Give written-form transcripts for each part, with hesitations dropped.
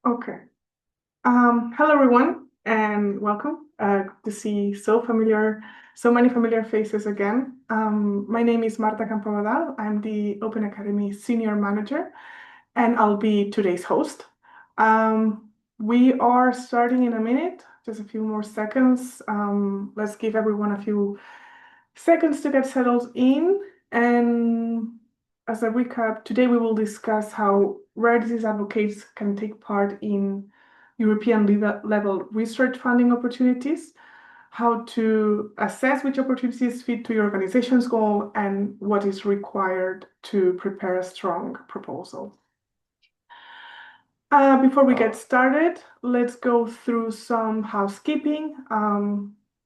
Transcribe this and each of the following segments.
Okay. Hello everyone and welcome. Good to see so many familiar faces again. My name is Marta Campovedal. I'm the Open Academy Senior Manager and I'll be today's host. We are starting in a minute, just a few more seconds. Let's give everyone a few seconds to get settled in. And as a recap, today we will discuss how rare disease advocates can take part in European level research funding opportunities, how to assess which opportunities fit to your organization's goal, and what is required to prepare a strong proposal. Before we get started, let's go through some housekeeping.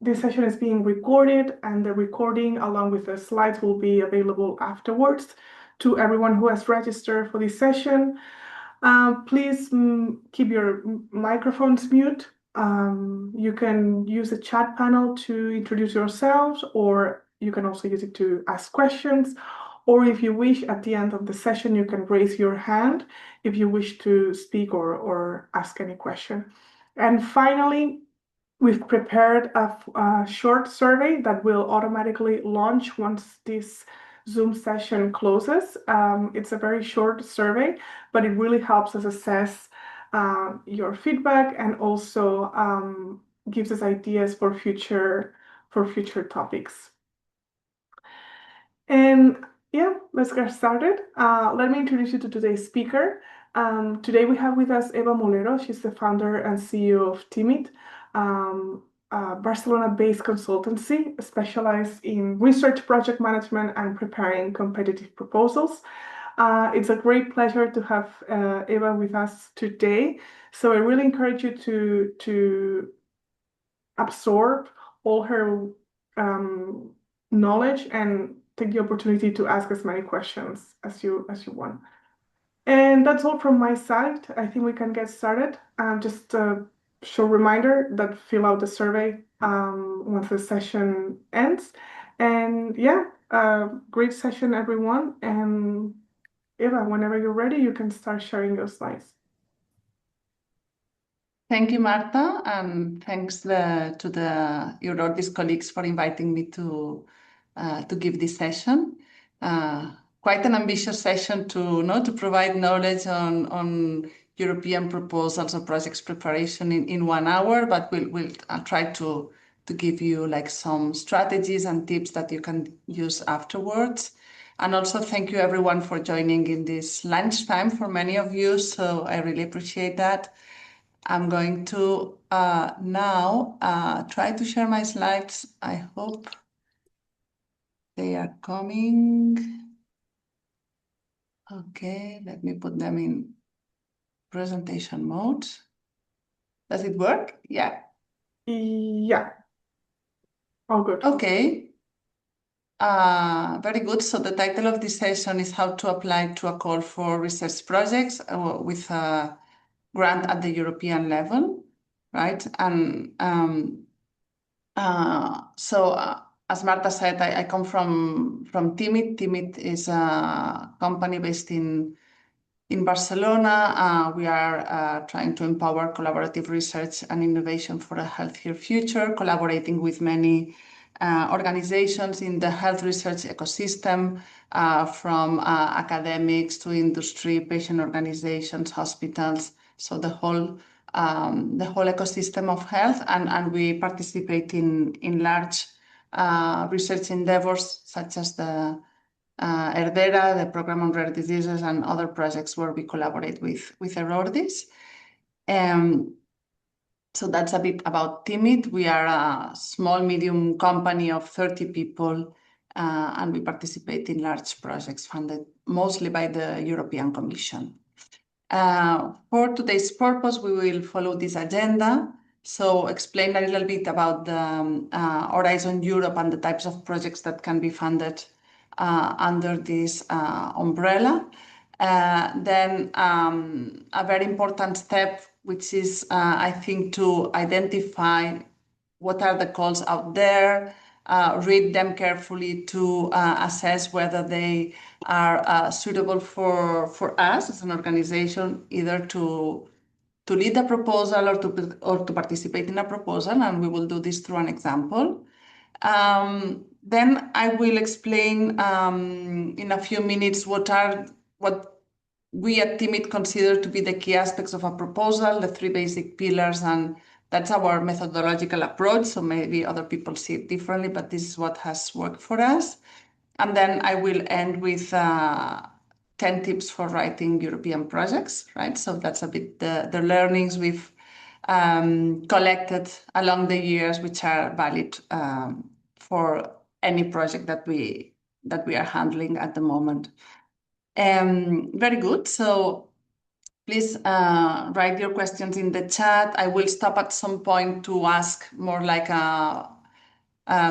This session is being recorded, and the recording, along with the slides, will be available afterwards to everyone who has registered for this session. Please keep your microphones mute. You can use the chat panel to introduce yourselves, or you can also use it to ask questions. Or if you wish, at the end of the session, you can raise your hand if you wish to speak or ask any question. And finally, we've prepared a short survey that will automatically launch once this Zoom session closes. It's a very short survey, but it really helps us assess your feedback and also gives us ideas for future topics. And yeah, let's get started. Let me introduce you to today's speaker. Today we have with us Eva Molero. She's the founder and CEO of Timid, a Barcelona-based consultancy specialized in research project management and preparing competitive proposals. It's a great pleasure to have Eva with us today. So I really encourage you to absorb all her knowledge and take the opportunity to ask as many questions as you want. And that's all from my side. I think we can get started. Just a short reminder that fill out the survey once the session ends. And yeah, great session, everyone. And Eva, whenever you're ready, you can start sharing your slides. Thank you, Marta, and thanks to the ERDERA colleagues for inviting me to give this session. Quite an ambitious session to provide knowledge on European proposals or projects preparation in 1 hour, but we'll try to give you like some strategies and tips that you can use afterwards. And also thank you everyone for joining in this lunchtime for many of you. So I really appreciate that. I'm going to now try to share my slides. I hope they are coming. Okay, let me put them in presentation mode. Does it work? Yeah. Yeah. All good. Okay. Very good. So the title of this session is How to Apply to a Call for Research Projects with a grant at the European level, right? And as Marta said, I come from Timid. Timid is a company based in Barcelona. We are trying to empower collaborative research and innovation for a healthier future, collaborating with many organizations in the health research ecosystem, from academics to industry, patient organizations, hospitals. So the whole ecosystem of health, and we participate in large research endeavors such as the ERDERA, the Program on Rare Diseases, and other projects where we collaborate with ERORDIS. So that's a bit about Timid. We are a small, medium company of 30 people, and we participate in large projects funded mostly by the European Commission. For today's purpose, we will follow this agenda. So explain a little bit about the Horizon Europe and the types of projects that can be funded under this umbrella. Then a very important step, which is, I think, to identify what are the calls out there, read them carefully to assess whether they are suitable for us as an organization, either to lead a proposal or to participate in a proposal, and we will do this through an example. Then I will explain in a few minutes what we at TIMIT consider to be the key aspects of a proposal, the three basic pillars, and that's our methodological approach. So maybe other people see it differently, but this is what has worked for us. And then I will end with 10 tips for writing European projects, right? So that's a bit the learnings we've collected along the years, which are valid for any project that we are handling at the moment. Very good. So please write your questions in the chat. I will stop at some point to ask more like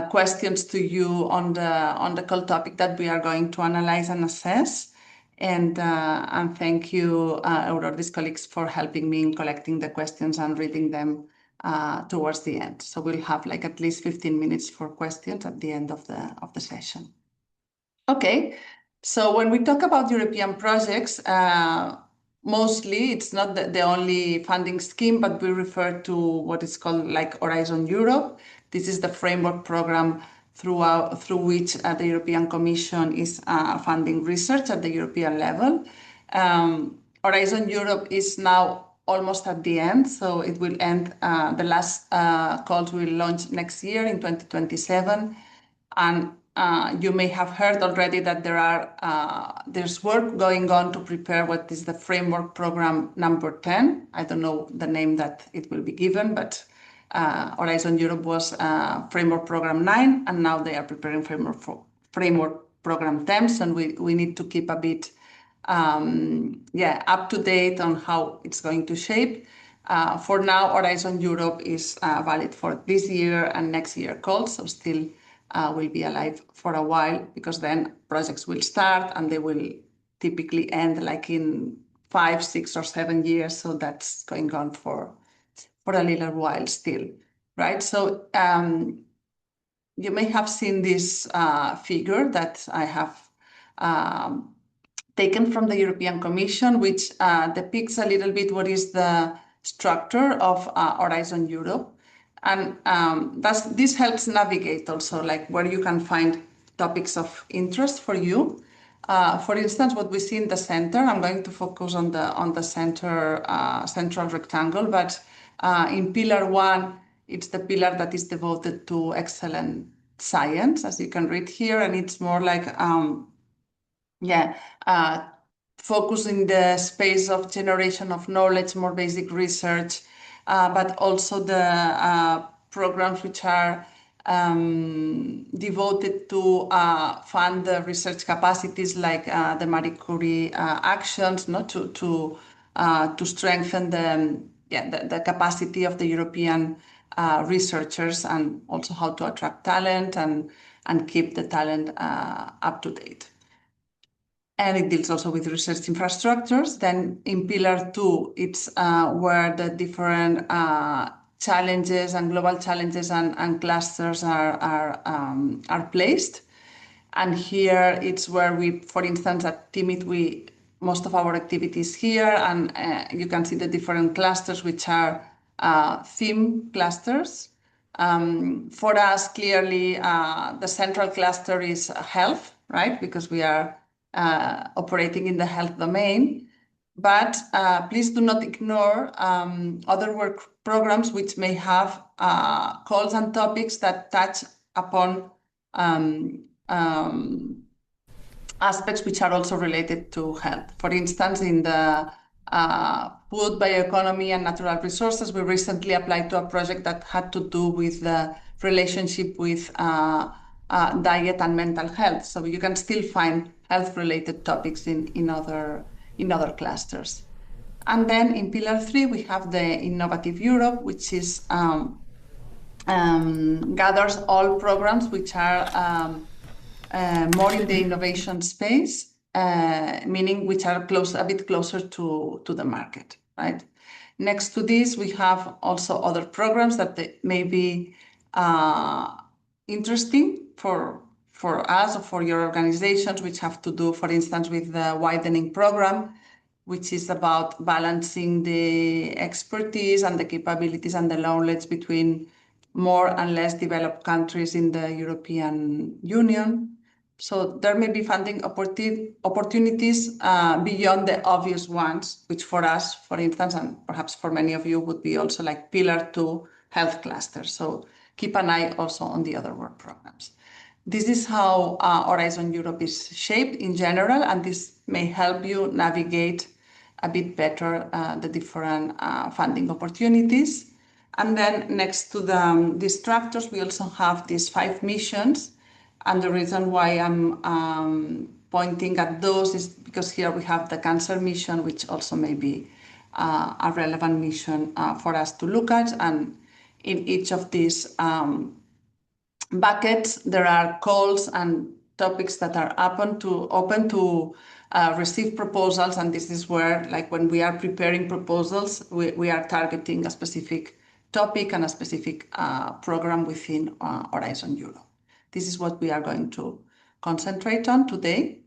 questions to you on the call topic that we are going to analyze and assess. And thank you, ERDERA colleagues, for helping me in collecting the questions and reading them towards the end. So we'll have like at least 15 minutes for questions at the end of the session. Okay, so when we talk about European projects, mostly it's not the only funding scheme, but we refer to what is called like Horizon Europe. This is the framework program through which the European Commission is funding research at the European level. Horizon Europe is now almost at the end, so it will end. The last calls will launch next year in 2027, and you may have heard already that there's work going on to prepare what is the framework program number 10. I don't know the name that it will be given, but Horizon Europe was framework program 9, and now they are preparing framework program 10, and we need to keep a bit up to date on how it's going to shape. For now, Horizon Europe is valid for this year and next year calls, so still will be alive for a while, because then projects will start and they will typically end like in 5, 6, or 7 years. So that's going on for a little while still, right? So you may have seen this figure that I have taken from the European Commission, which depicts a little bit what is the structure of Horizon Europe. And this helps navigate also like where you can find topics of interest for you. For instance, what we see in the center, I'm going to focus on the central rectangle, but in pillar 1, it's the pillar that is devoted to excellent science, as you can read here, and it's more like focus in the space of generation of knowledge, more basic research, but also the programs which are devoted to fund the research capacities, like the Marie Curie actions, to strengthen the capacity of the European researchers, and also how to attract talent and keep the talent up to date. And it deals also with research infrastructures. Then in pillar 2, it's where the different challenges and global challenges and clusters are placed. And here it's where we, for instance, at TIMIT, most of our activities here, and you can see the different clusters, which are theme clusters. For us, clearly, the central cluster is health, right? Because we are operating in the health domain. But please do not ignore other work programs which may have calls and topics that touch upon aspects which are also related to health. For instance, in the food, bioeconomy, and natural resources, we recently applied to a project that had to do with the relationship with diet and mental health. So you can still find health-related topics in other clusters. And then in pillar 3, we have the Innovative Europe, which is gathers all programs which are more in the innovation space, meaning which are a bit closer to the market, right? Next to this, we have also other programs that may be interesting for us or for your organizations, which have to do, for instance, with the widening program. which is about balancing the expertise and the capabilities and the knowledge between more and less developed countries in the European Union. So there may be funding opportunities beyond the obvious ones, which for us, for instance, and perhaps for many of you, would be also like Pillar 2 health clusters. So keep an eye also on the other work programs. This is how Horizon Europe is shaped in general, and this may help you navigate a bit better the different funding opportunities. And then next to these chapters, we also have these 5 missions. And the reason why I'm pointing at those is because here we have the cancer mission, which also may be a relevant mission for us to look at. And in each of these buckets, there are calls and topics that are open to receive proposals, and this is where, like, when we are preparing proposals, we are targeting a specific topic and a specific program within Horizon Europe. This is what we are going to concentrate on today.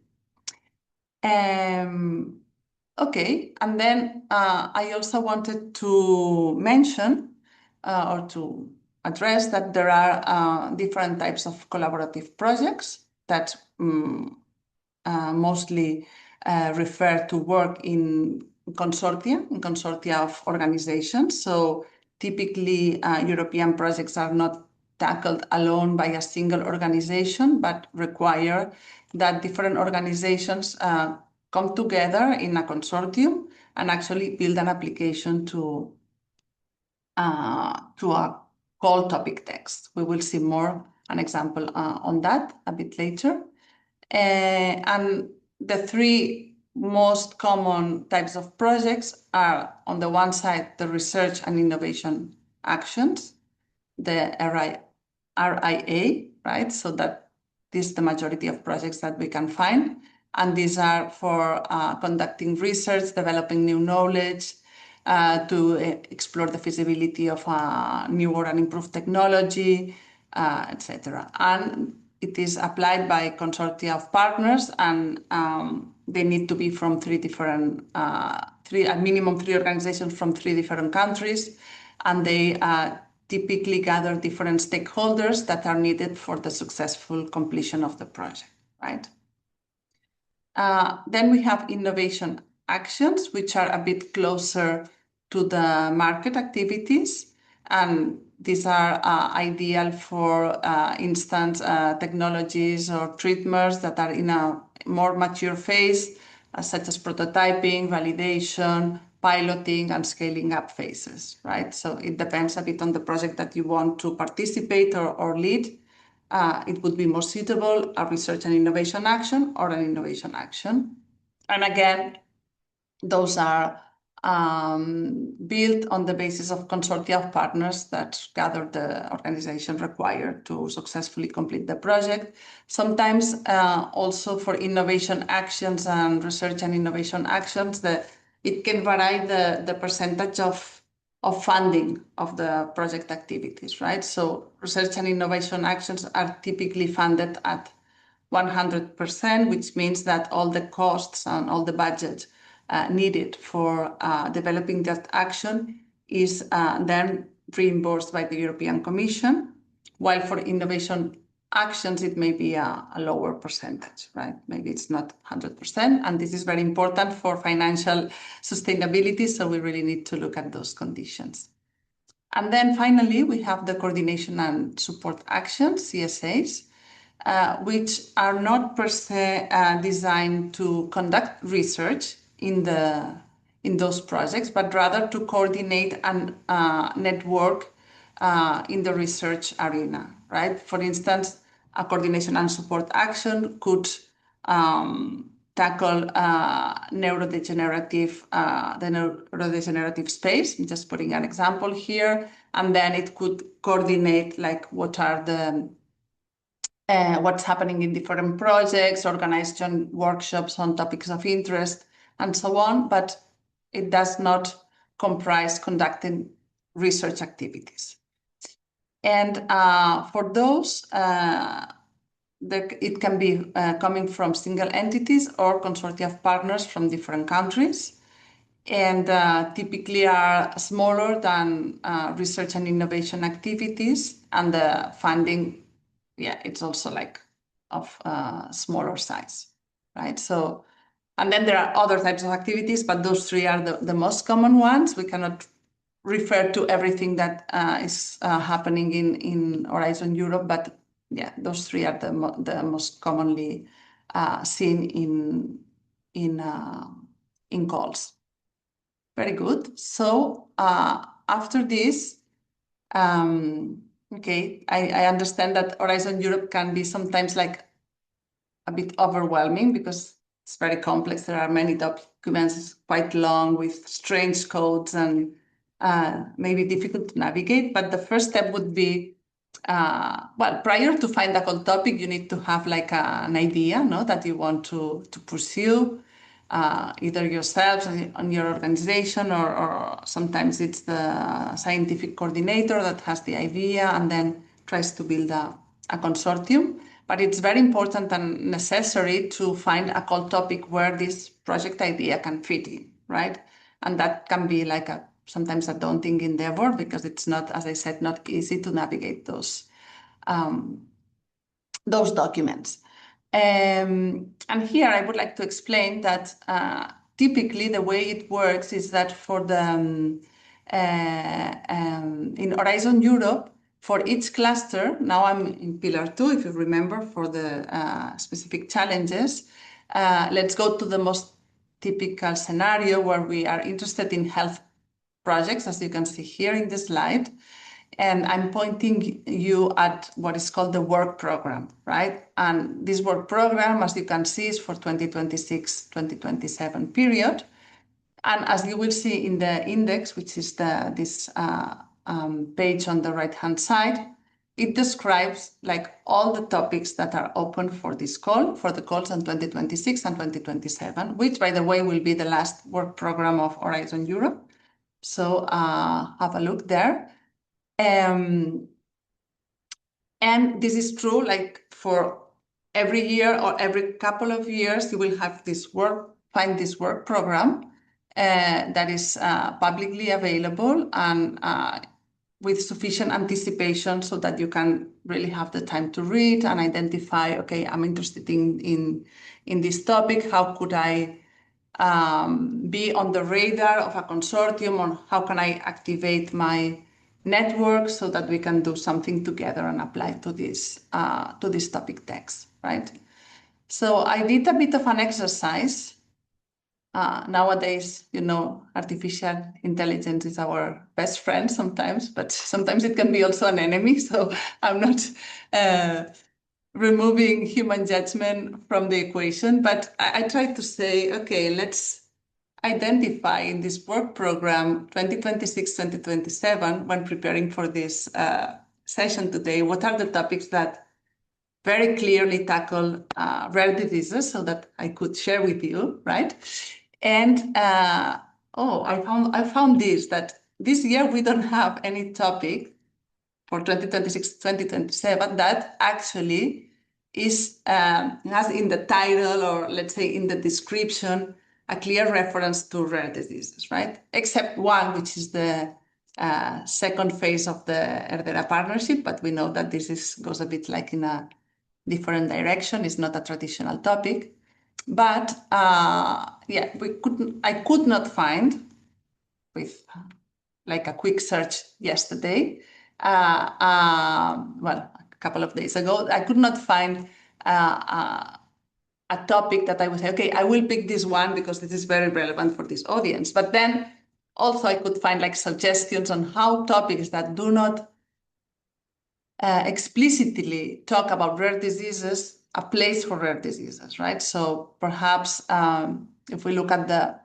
Okay, and then I also wanted to mention or to address that there are different types of collaborative projects that mostly refer to work in consortia of organizations. So typically European projects are not tackled alone by a single organization, but require that different organizations come together in a consortium and actually build an application to a call topic text. We will see more an example on that a bit later. And the 3 most common types of projects are, on the one side, the research and innovation actions, the RIA, right? So that this is the majority of projects that we can find. And these are for conducting research, developing new knowledge, to explore the feasibility of new or an improved technology, etc. And it is applied by consortia of partners, and they need to be from 3 different, a minimum 3 organizations from 3 different countries, and they typically gather different stakeholders that are needed for the successful completion of the project, right? Then we have innovation actions, which are a bit closer to the market activities, and these are ideal for instance technologies or treatments that are in a more mature phase, such as prototyping, validation, piloting, and scaling up phases, right? So it depends a bit on the project that you want to participate or lead. It would be more suitable a research and innovation action or an innovation action. And again, those are built on the basis of consortia of partners that gather the organization required to successfully complete the project. Sometimes also for innovation actions and research and innovation actions, it can vary the percentage of funding of the project activities, right? So research and innovation actions are typically funded at 100%, which means that all the costs and all the budget needed for developing that action is then reimbursed by the European Commission, while for innovation actions it may be a lower percentage, right? Maybe it's not 100%, and this is very important for financial sustainability, so we really need to look at those conditions. And then finally, we have the coordination and support actions, CSAs, which are not per se designed to conduct research in those projects, but rather to coordinate and network in the research arena, right? For instance, a coordination and support action could tackle the neurodegenerative space. I'm just putting an example here, and then it could coordinate like what are the what's happening in different projects, organize workshops on topics of interest, and so on, but it does not comprise conducting research activities. And for those, it can be coming from single entities or consortia of partners from different countries. and typically are smaller than research and innovation activities, and the funding, yeah, it's also like of smaller size, right? So, and then there are other types of activities, but those three are the most common ones. We cannot refer to everything that is happening in Horizon Europe, but yeah, those three are the most commonly seen in calls. Very good. So after this, okay, I understand that Horizon Europe can be sometimes like a bit overwhelming because it's very complex. There are many documents, it's quite long with strange codes and maybe difficult to navigate. But the first step would be, well, prior to find a cold topic, you need to have like an idea, no, that you want to pursue, either yourselves on your organization, or sometimes it's the scientific coordinator that has the idea and then tries to build a consortium. But it's very important and necessary to find a cold topic where this project idea can fit in, right? And that can be like sometimes a daunting endeavor because it's not, as I said, not easy to navigate those documents. And here I would like to explain that typically the way it works is that for the in Horizon Europe, for each cluster, now I'm in pillar 2, if you remember, for the specific challenges. Let's go to the most typical scenario where we are interested in health projects, as you can see here in the slide. And I'm pointing you at what is called the work program, right? And this work program, as you can see, is for 2026-2027 period. And as you will see in the index, which is this page on the right-hand side, it describes like all the topics that are open for this call, for the calls in 2026 and 2027, which, by the way, will be the last work program of Horizon Europe. So have a look there. And this is true, like for every year or every couple of years, you will have find this work program that is publicly available and with sufficient anticipation so that you can really have the time to read and identify, okay, I'm interested in this topic. How could I be on the radar of a consortium, or how can I activate my network so that we can do something together and apply to this topic text, right? So I did a bit of an exercise. Nowadays, artificial intelligence is our best friend sometimes, but sometimes it can be also an enemy. So I'm not removing human judgment from the equation, but I tried to say, okay, let's identify in this work program 2026-2027 when preparing for this session today, what are the topics that very clearly tackle rare diseases so that I could share with you, right? And I found that this year we don't have any topic for 2026-2027 that actually has in the title, or let's say in the description, a clear reference to rare diseases, right? Except one, which is the second phase of the ERDERA partnership, but we know that this goes a bit like in a different direction. It's not a traditional topic. But yeah, I could not find, with like a quick search yesterday, well, a couple of days ago, I could not find a topic that I would say, okay, I will pick this one because this is very relevant for this audience. But then also I could find like suggestions on how topics that do not explicitly talk about rare diseases, a place for rare diseases, right? So perhaps if we look at the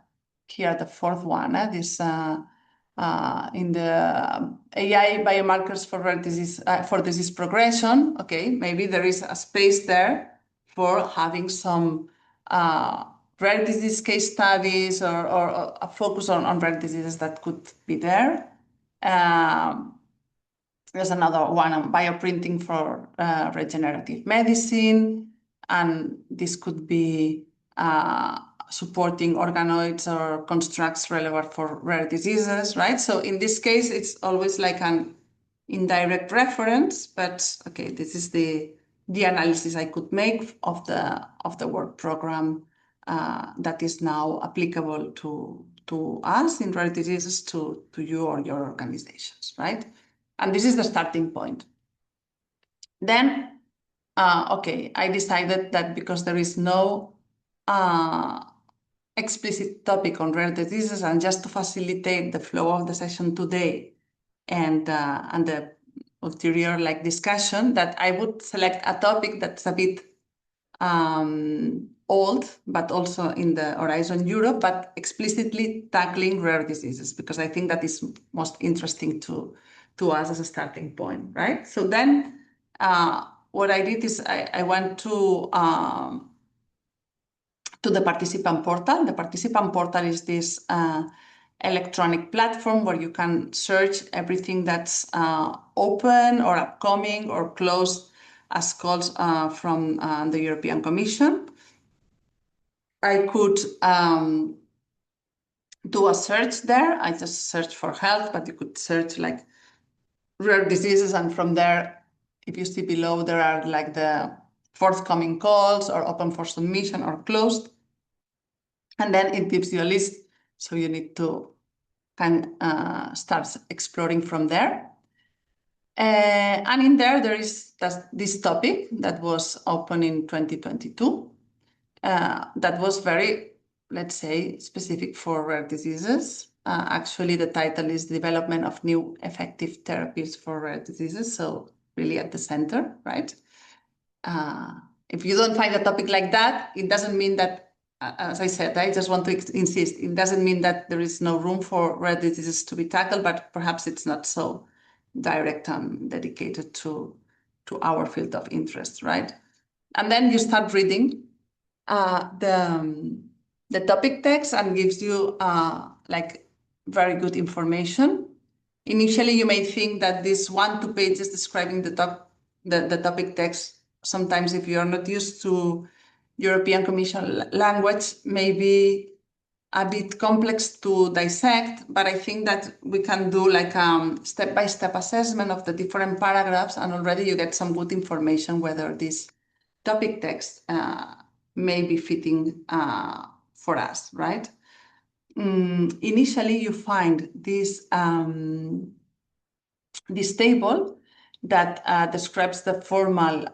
fourth one, this in the AI biomarkers for rare disease, for disease progression, okay, maybe there is a space there for having some rare disease case studies, or a focus on rare diseases that could be there. There's another one on bioprinting for regenerative medicine, and this could be supporting organoids or constructs relevant for rare diseases, right? So in this case, it's always like an indirect reference, but okay, this is the analysis I could make of the work program that is now applicable to us in rare diseases, to you or your organizations, right? And this is the starting point. Then, okay, I decided that because there is no explicit topic on rare diseases, and just to facilitate the flow of the session today and the ulterior discussion, that I would select a topic that's a bit old, but also in the Horizon Europe, but explicitly tackling rare diseases, because I think that is most interesting to us as a starting point, right? So then what I did is I went to the participant portal. The participant portal is this electronic platform where you can search everything that's open or upcoming or closed as calls from the European Commission. I could do a search there. I just searched for health, but you could search like rare diseases, and from there, if you see below, there are like the forthcoming calls or open for submission or closed. And then it gives you a list, so you need to start exploring from there. And in there is this topic that was open in 2022 that was very, let's say, specific for rare diseases. Actually, the title is Development of New Effective Therapies for Rare Diseases, so really at the center, right? If you don't find a topic like that, it doesn't mean that, as I said, I just want to insist, it doesn't mean that there is no room for rare diseases to be tackled, but perhaps it's not so direct and dedicated to our field of interest, right? And then you start reading the topic text, and gives you like very good information. Initially, you may think that this 1-2 pages describing the topic text, sometimes if you are not used to European Commission language, may be a bit complex to dissect, but I think that we can do like step-by-step assessment of the different paragraphs, and already you get some good information whether this topic text may be fitting for us, right? Initially, you find this table that describes the formal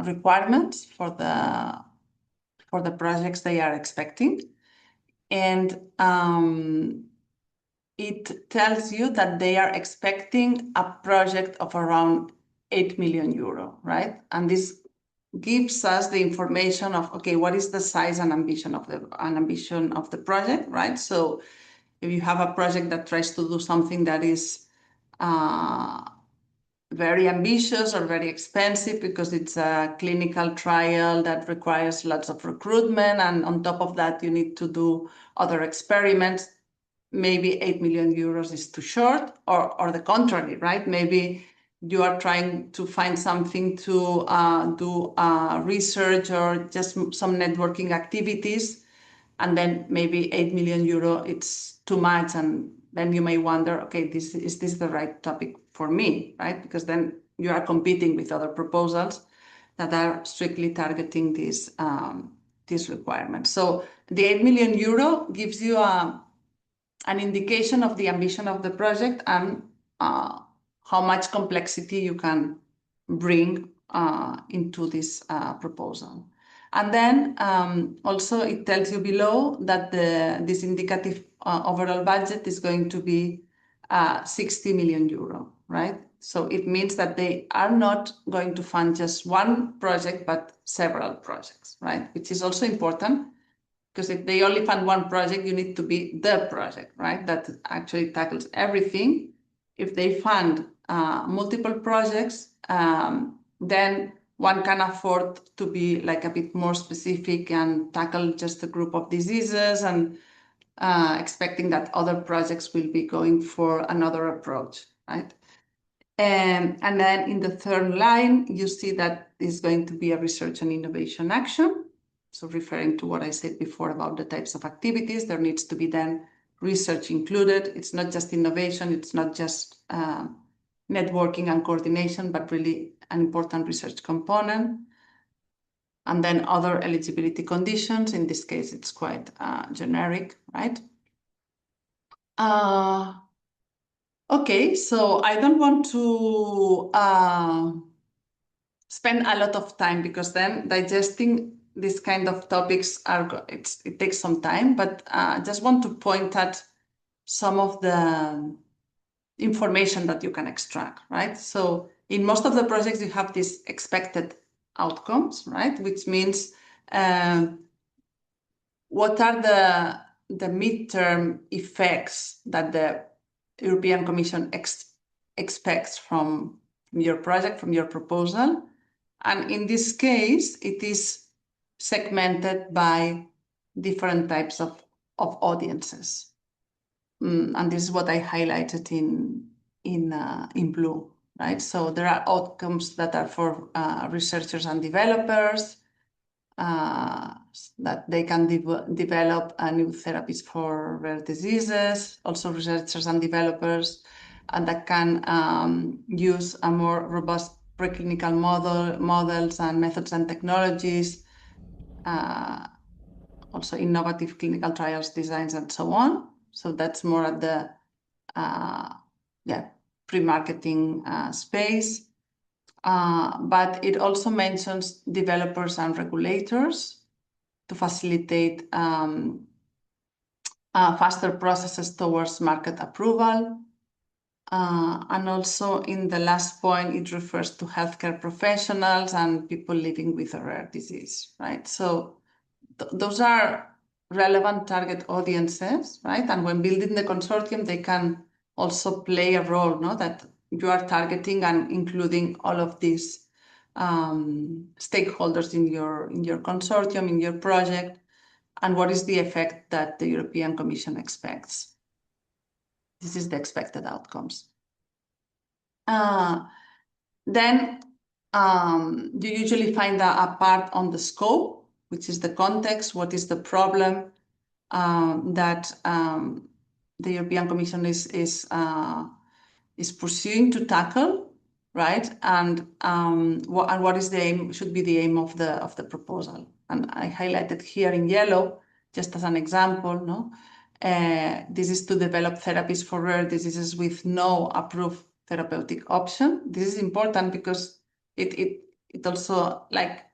requirements for the projects they are expecting. And it tells you that they are expecting a project of around 8 million euro, right? And this gives us the information of, okay, what is the size and ambition of the project, right? So if you have a project that tries to do something that is very ambitious or very expensive because it's a clinical trial that requires lots of recruitment, and on top of that, you need to do other experiments, maybe 8 million euros is too short, or the contrary, right? Maybe you are trying to find something to do research or just some networking activities, and then maybe 8 million euro, it's too much, and then you may wonder, okay, is this the right topic for me, right? Because then you are competing with other proposals that are strictly targeting these requirements. So the 8 million euro gives you an indication of the ambition of the project and how much complexity you can bring into this proposal. And then also it tells you below that this indicative overall budget is going to be 60 million euro, right? So it means that they are not going to fund just one project, but several projects, right? Which is also important, because if they only fund one project, you need to be the project, right? That actually tackles everything. If they fund multiple projects, then one can afford to be like a bit more specific and tackle just a group of diseases, and expecting that other projects will be going for another approach, right? And then in the third line, you see that is going to be a research and innovation action. So referring to what I said before about the types of activities, there needs to be then research included. It's not just innovation, it's not just networking and coordination, but really an important research component. And then other eligibility conditions. In this case, it's quite generic, right? Okay, so I don't want to spend a lot of time because then digesting these kind of topics it takes some time, but I just want to point at some of the information that you can extract, right? So in most of the projects, you have these expected outcomes, right? Which means what are the midterm effects that the European Commission expects from your project, from your proposal. And in this case, it is segmented by different types of audiences. And this is what I highlighted in blue, right? So there are outcomes that are for researchers and developers, that they can develop new therapies for rare diseases, also researchers and developers, and that can use a more robust preclinical models and methods and technologies, also innovative clinical trials designs and so on. So that's more at the pre-marketing space. But it also mentions developers and regulators to facilitate faster processes towards market approval. And also in the last point, it refers to healthcare professionals and people living with a rare disease, right? So those are relevant target audiences, right? And when building the consortium, they can also play a role, no? That you are targeting and including all of these stakeholders in your consortium, in your project, and what is the effect that the European Commission expects. This is the expected outcomes. Then you usually find a part on the scope, which is the context, what is the problem that the European Commission is pursuing to tackle, right? And what is the aim, should be the aim of the proposal. And I highlighted here in yellow, just as an example, no? This is to develop therapies for rare diseases with no approved therapeutic option. This is important because it also like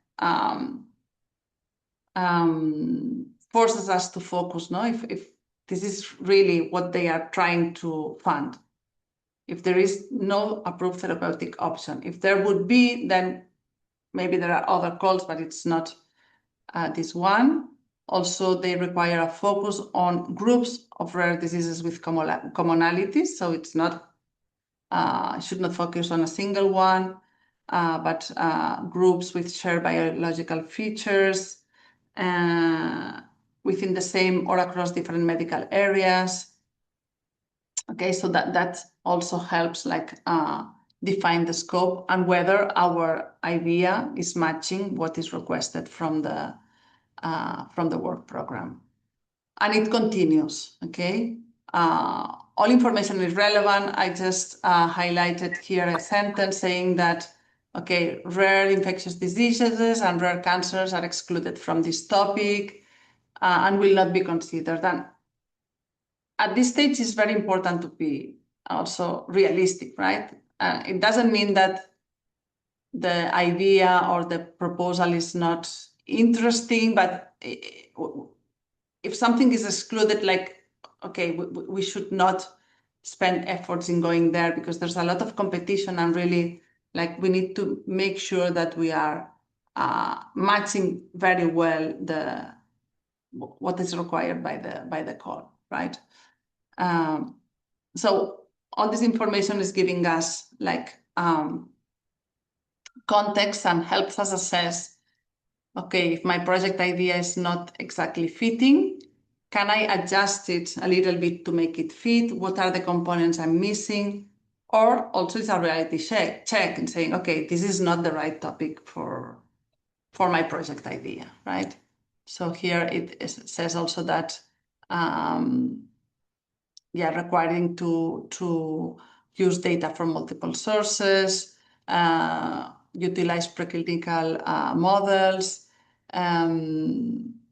forces us to focus, no? If this is really what they are trying to fund. If there is no approved therapeutic option, if there would be, then maybe there are other calls, but it's not this one. Also, they require a focus on groups of rare diseases with commonalities. So it's not, should not focus on a single one, but groups with shared biological features within the same or across different medical areas. Okay, so that also helps like define the scope and whether our idea is matching what is requested from the work program. And it continues, okay? All information is relevant. I just highlighted here a sentence saying that, okay, rare infectious diseases and rare cancers are excluded from this topic and will not be considered. And at this stage, it's very important to be also realistic, right? It doesn't mean that the idea or the proposal is not interesting, but if something is excluded, like, okay, we should not spend efforts in going there because there's a lot of competition and really, like, we need to make sure that we are matching very well what is required by the call, right? So all this information is giving us like context and helps us assess, okay, if my project idea is not exactly fitting, can I adjust it a little bit to make it fit? What are the components I'm missing? Or also it's a reality check and saying, okay, this is not the right topic for my project idea, right? So here says also that requiring to use data from multiple sources, utilize preclinical models,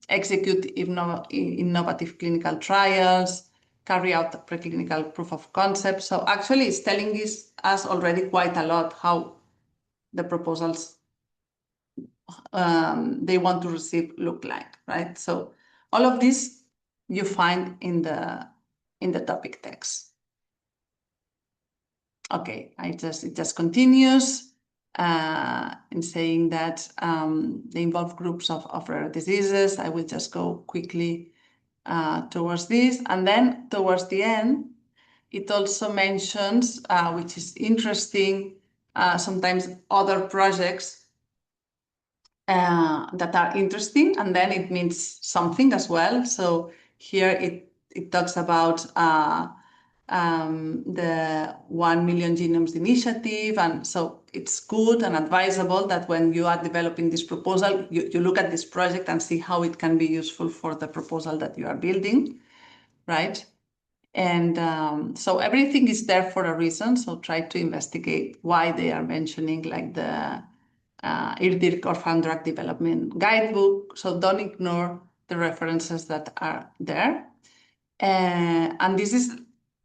execute innovative clinical trials, carry out the preclinical proof of concept. So actually it's telling us already quite a lot how the proposals they want to receive look like, right? So all of this you find in the topic text. Okay, it just continues in saying that they involve groups of rare diseases. I will just go quickly towards this. And then towards the end, it also mentions, which is interesting, sometimes other projects that are interesting, and then it means something as well. So here it talks about the 1 Million Genomes Initiative. And so it's good and advisable that when you are developing this proposal, you look at this project and see how it can be useful for the proposal that you are building, right? And so everything is there for a reason. So try to investigate why they are mentioning like the ERDERA Orphan Drug Development Guidebook. So don't ignore the references that are there. And this is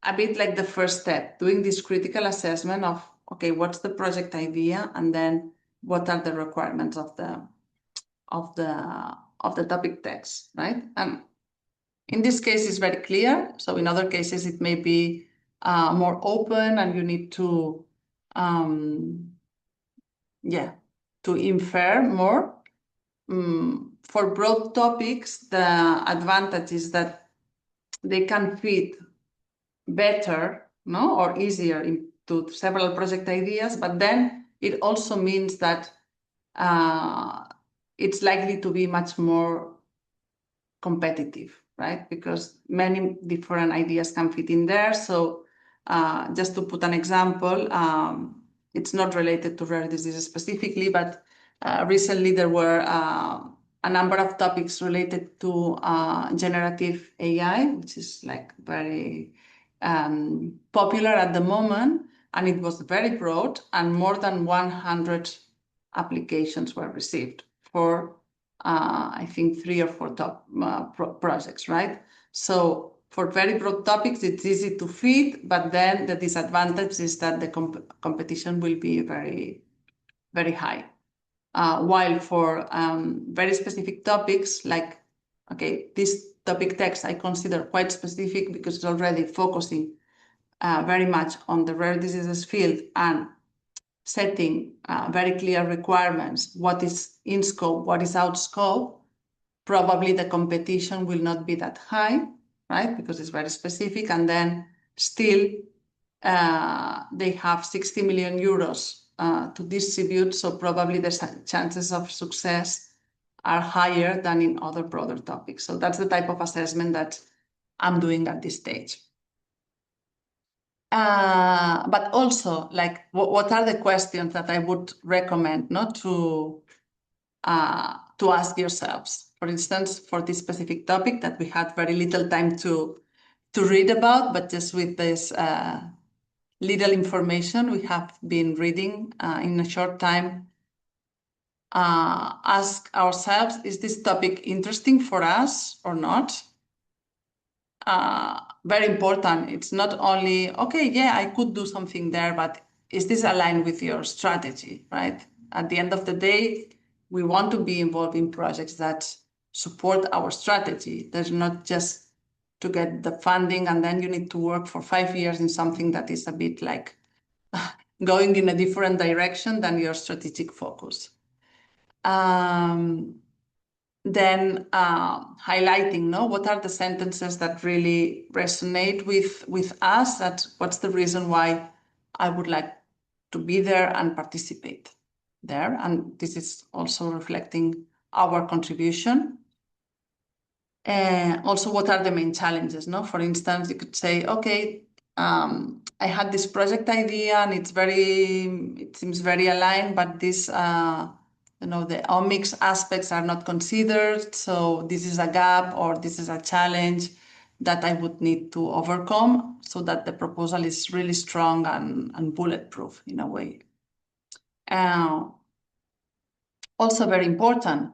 a bit like the first step, doing this critical assessment of, okay, what's the project idea, and then what are the requirements of the topic text, right? And in this case, it's very clear. So in other cases, it may be more open, and you need to, to infer more. For broad topics, the advantage is that they can fit better, no, or easier into several project ideas. But then it also means that it's likely to be much more competitive, right? Because many different ideas can fit in there. So just to put an example, it's not related to rare diseases specifically, but recently there were a number of topics related to generative AI, which is like very popular at the moment, and it was very broad, and more than 100 applications were received for I think 3 or 4 top projects, right? So for very broad topics, it's easy to fit, but then the disadvantage is that the competition will be very, very high. While for very specific topics, like, okay, this topic text I consider quite specific because it's already focusing very much on the rare diseases field and setting very clear requirements, what is in scope, what is out scope. Probably the competition will not be that high, right? Because it's very specific. And then still they have 60 million euros to distribute. So probably the chances of success are higher than in other broader topics. So that's the type of assessment that I'm doing at this stage. But also, like, what are the questions that I would recommend not to ask yourselves? For instance, for this specific topic that we had very little time to read about, but just with this little information we have been reading in a short time, ask ourselves, is this topic interesting for us or not? Very important. It's not only, okay, yeah, I could do something there, but is this aligned with your strategy, right? At the end of the day, we want to be involved in projects that support our strategy. There's not just to get the funding and then you need to work for 5 years in something that is a bit like going in a different direction than your strategic focus. Then highlighting, what are the sentences that really resonate with us, what's the reason why I would like to be there and participate there. And this is also reflecting our contribution. Also, what are the main challenges? For instance, you could say, okay, I had this project idea and it seems very aligned, but this the omics aspects are not considered. So this is a gap or this is a challenge that I would need to overcome so that the proposal is really strong and bulletproof in a way. Also very important,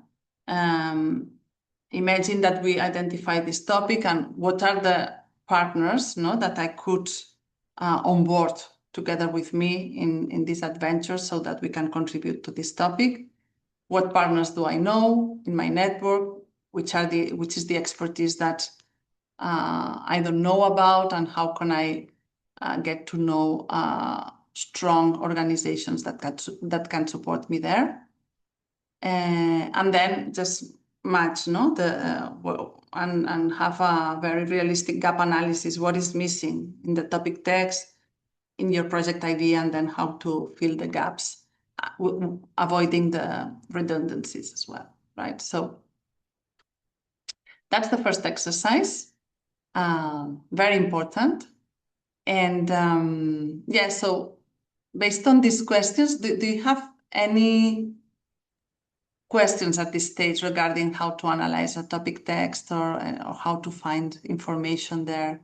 imagine that we identify this topic and what are the partners that I could onboard together with me in this adventure so that we can contribute to this topic. What partners do I know in my network? Which is the expertise that I don't know about, and how can I get to know strong organizations that can support me there? And then just match and have a very realistic gap analysis. What is missing in the topic text, in your project idea, and then how to fill the gaps, avoiding the redundancies as well, right? So that's the first exercise, very important. And yeah, so based on these questions, do you have any questions at this stage regarding how to analyze a topic text or how to find information there?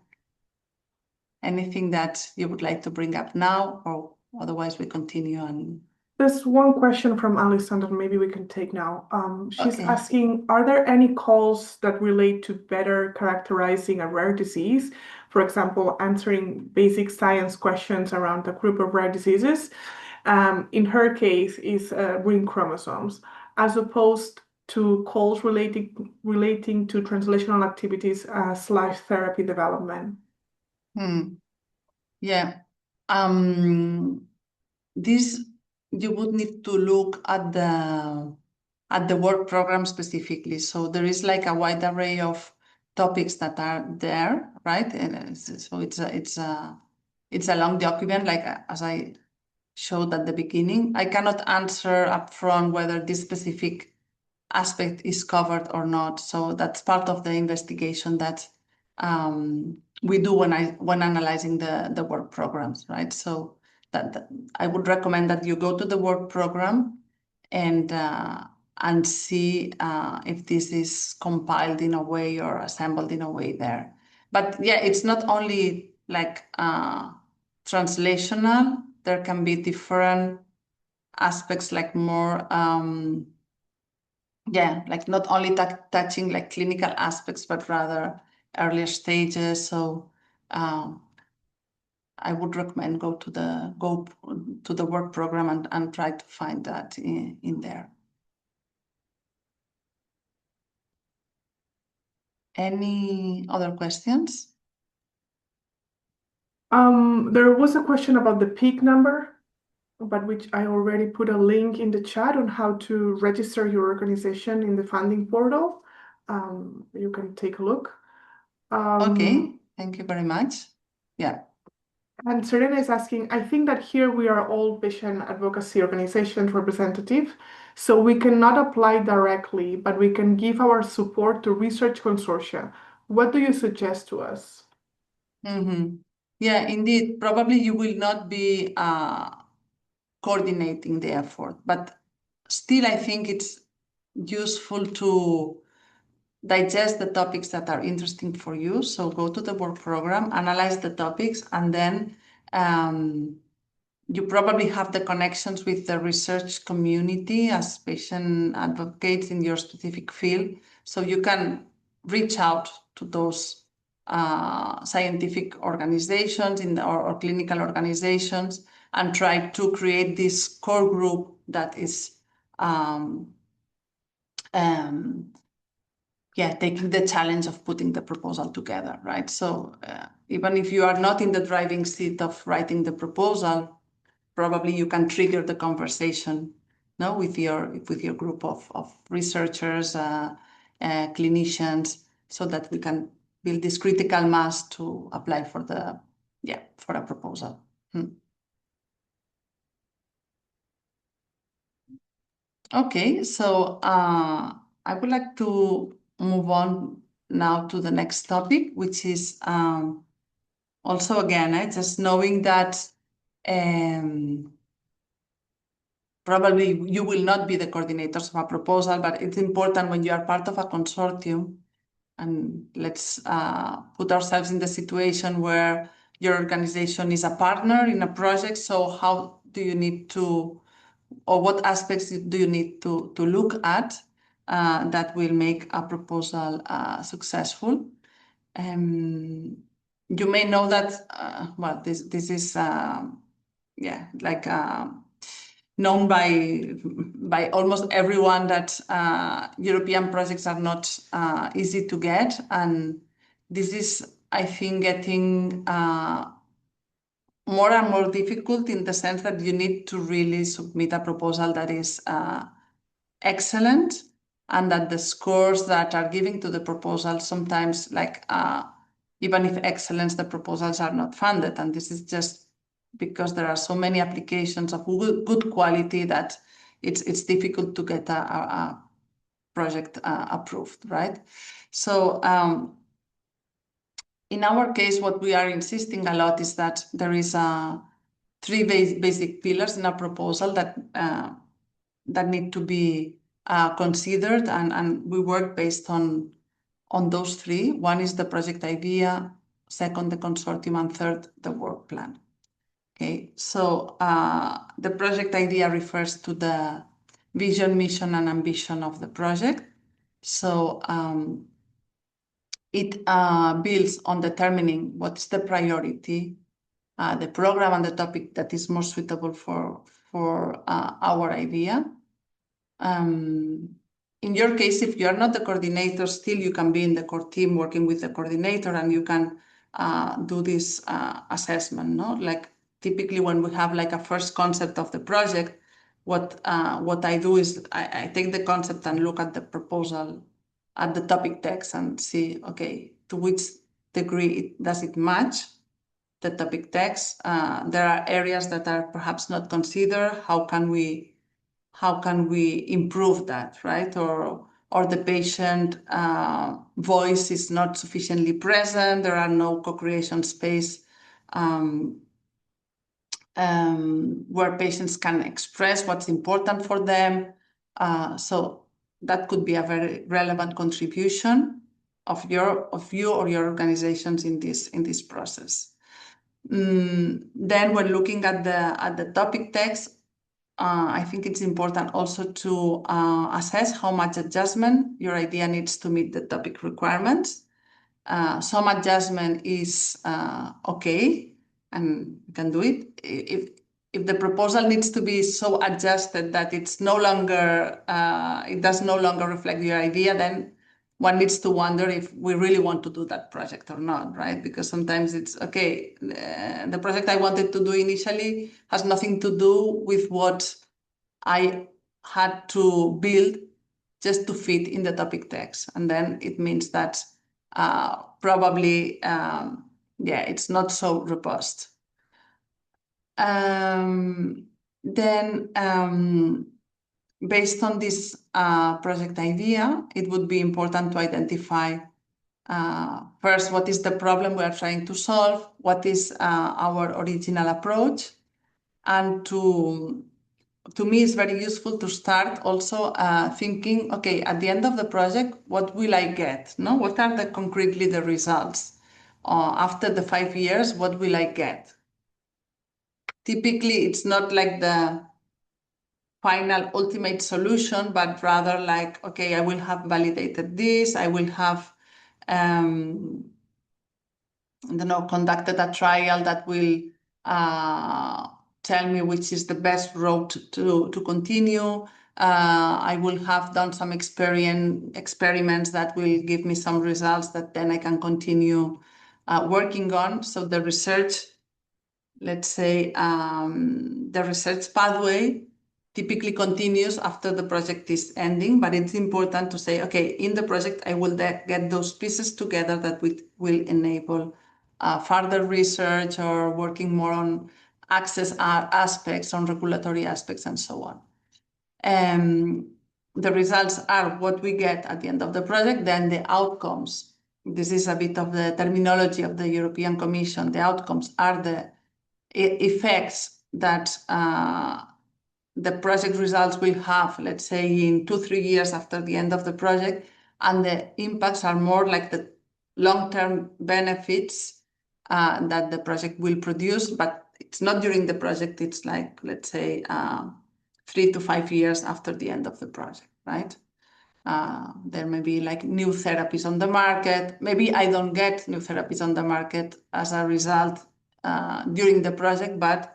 Anything that you would like to bring up now, or otherwise we continue on? There's one question from Alexander, maybe we can take now. She's Okay. asking, are there any calls that relate to better characterizing a rare disease? For example, answering basic science questions around a group of rare diseases. In her case, is ring chromosomes, as opposed to calls relating to translational activities / therapy development. Yeah. This you would need to look at the work program specifically. So there is like a wide array of topics that are there, right? And so it's a long document, like as I showed at the beginning. I cannot answer upfront whether this specific aspect is covered or not. So that's part of the investigation that we do when analyzing the work programs, right? So that I would recommend that you go to the work program and see if this is compiled in a way or assembled in a way there. But yeah, it's not only like translational. There can be different aspects, like more like not only touching like clinical aspects, but rather earlier stages. So I would recommend go to the work program and try to find that in there. Any other questions? There was a question about the peak number, but which I already put a link in the chat on how to register your organization in the funding portal. You can take a look. Okay, thank you very much. Yeah. And Serena is asking, I think that here we are all patient advocacy organizations representative, so we cannot apply directly, but we can give our support to research consortia. What do you suggest to us? Yeah, indeed. Probably you will not be coordinating the effort, but still I think it's useful to digest the topics that are interesting for you. So go to the work program, analyze the topics, and then you probably have the connections with the research community as patient advocates in your specific field. So you can reach out to those scientific organizations or clinical organizations and try to create this core group that is taking the challenge of putting the proposal together, right? So even if you are not in the driving seat of writing the proposal, probably you can trigger the conversation with your group of researchers, clinicians, so that we can build this critical mass to apply for a proposal. Okay, so I would like to move on now to the next topic, which is also again, just knowing that probably you will not be the coordinators of a proposal, but it's important when you are part of a consortium, and let's put ourselves in the situation where your organization is a partner in a project. So how do you need to, or what aspects do you need to look at that will make a proposal successful? You may know that, well, this is, yeah, like known by almost everyone that European projects are not easy to get. And this is, I think, getting more and more difficult in the sense that you need to really submit a proposal that is excellent, and that the scores that are given to the proposal sometimes, like even if excellence, the proposals are not funded. And this is just because there are so many applications of good quality that it's difficult to get a project approved, right? So in our case, what we are insisting a lot is that there is three basic pillars in a proposal that need to be considered, and we work based on those three. One is the project idea, second, the consortium, and third, the work plan. Okay, so the project idea refers to the vision, mission, and ambition of the project. So it builds on determining what's the priority, the program, and the topic that is more suitable for our idea. In your case, if you are not the coordinator, still you can be in the core team working with the coordinator, and you can do this assessment. No, like typically when we have like a first concept of the project, what I do is I take the concept and look at the proposal, at the topic text, and see, okay, to which degree does it match the topic text. There are areas that are perhaps not considered. How can we improve that, right? Or the patient voice is not sufficiently present. There are no co-creation space where patients can express what's important for them. So that could be a very relevant contribution of you or your organizations in this process. Then when looking at the topic text, I think it's important also to assess how much adjustment your idea needs to meet the topic requirements. Some adjustment is okay, and you can do it. If the proposal needs to be so adjusted that it's no longer, it does no longer reflect your idea, then one needs to wonder if we really want to do that project or not, right? Because sometimes it's okay, the project I wanted to do initially has nothing to do with what I had to build just to fit in the topic text. And then it means that probably, yeah, it's not so robust. Then based on this project idea, it would be important to identify first, what is the problem we are trying to solve? What is our original approach? And to me, it's very useful to start also thinking, okay, at the end of the project, what will I get? No, what are concretely the results? After the 5 years, what will I get? Typically, it's not like the final ultimate solution, but rather like, okay, I will have validated this, I will have conducted a trial that will tell me which is the best route to continue. I will have done some experiments that will give me some results that then I can continue working on. So the research, let's say, the research pathway typically continues after the project is ending, but it's important to say, okay, in the project, I will get those pieces together that will enable further research or working more on access aspects, on regulatory aspects, and so on. The results are what we get at the end of the project, then the outcomes. This is a bit of the terminology of the European Commission. The outcomes are the effects that the project results will have, let's say, in 2-3 years after the end of the project, and the impacts are more like the long-term benefits that the project will produce, but it's not during the project, it's like, let's say, 3 to 5 years after the end of the project, right? There may be like new therapies on the market. Maybe I don't get new therapies on the market as a result during the project, but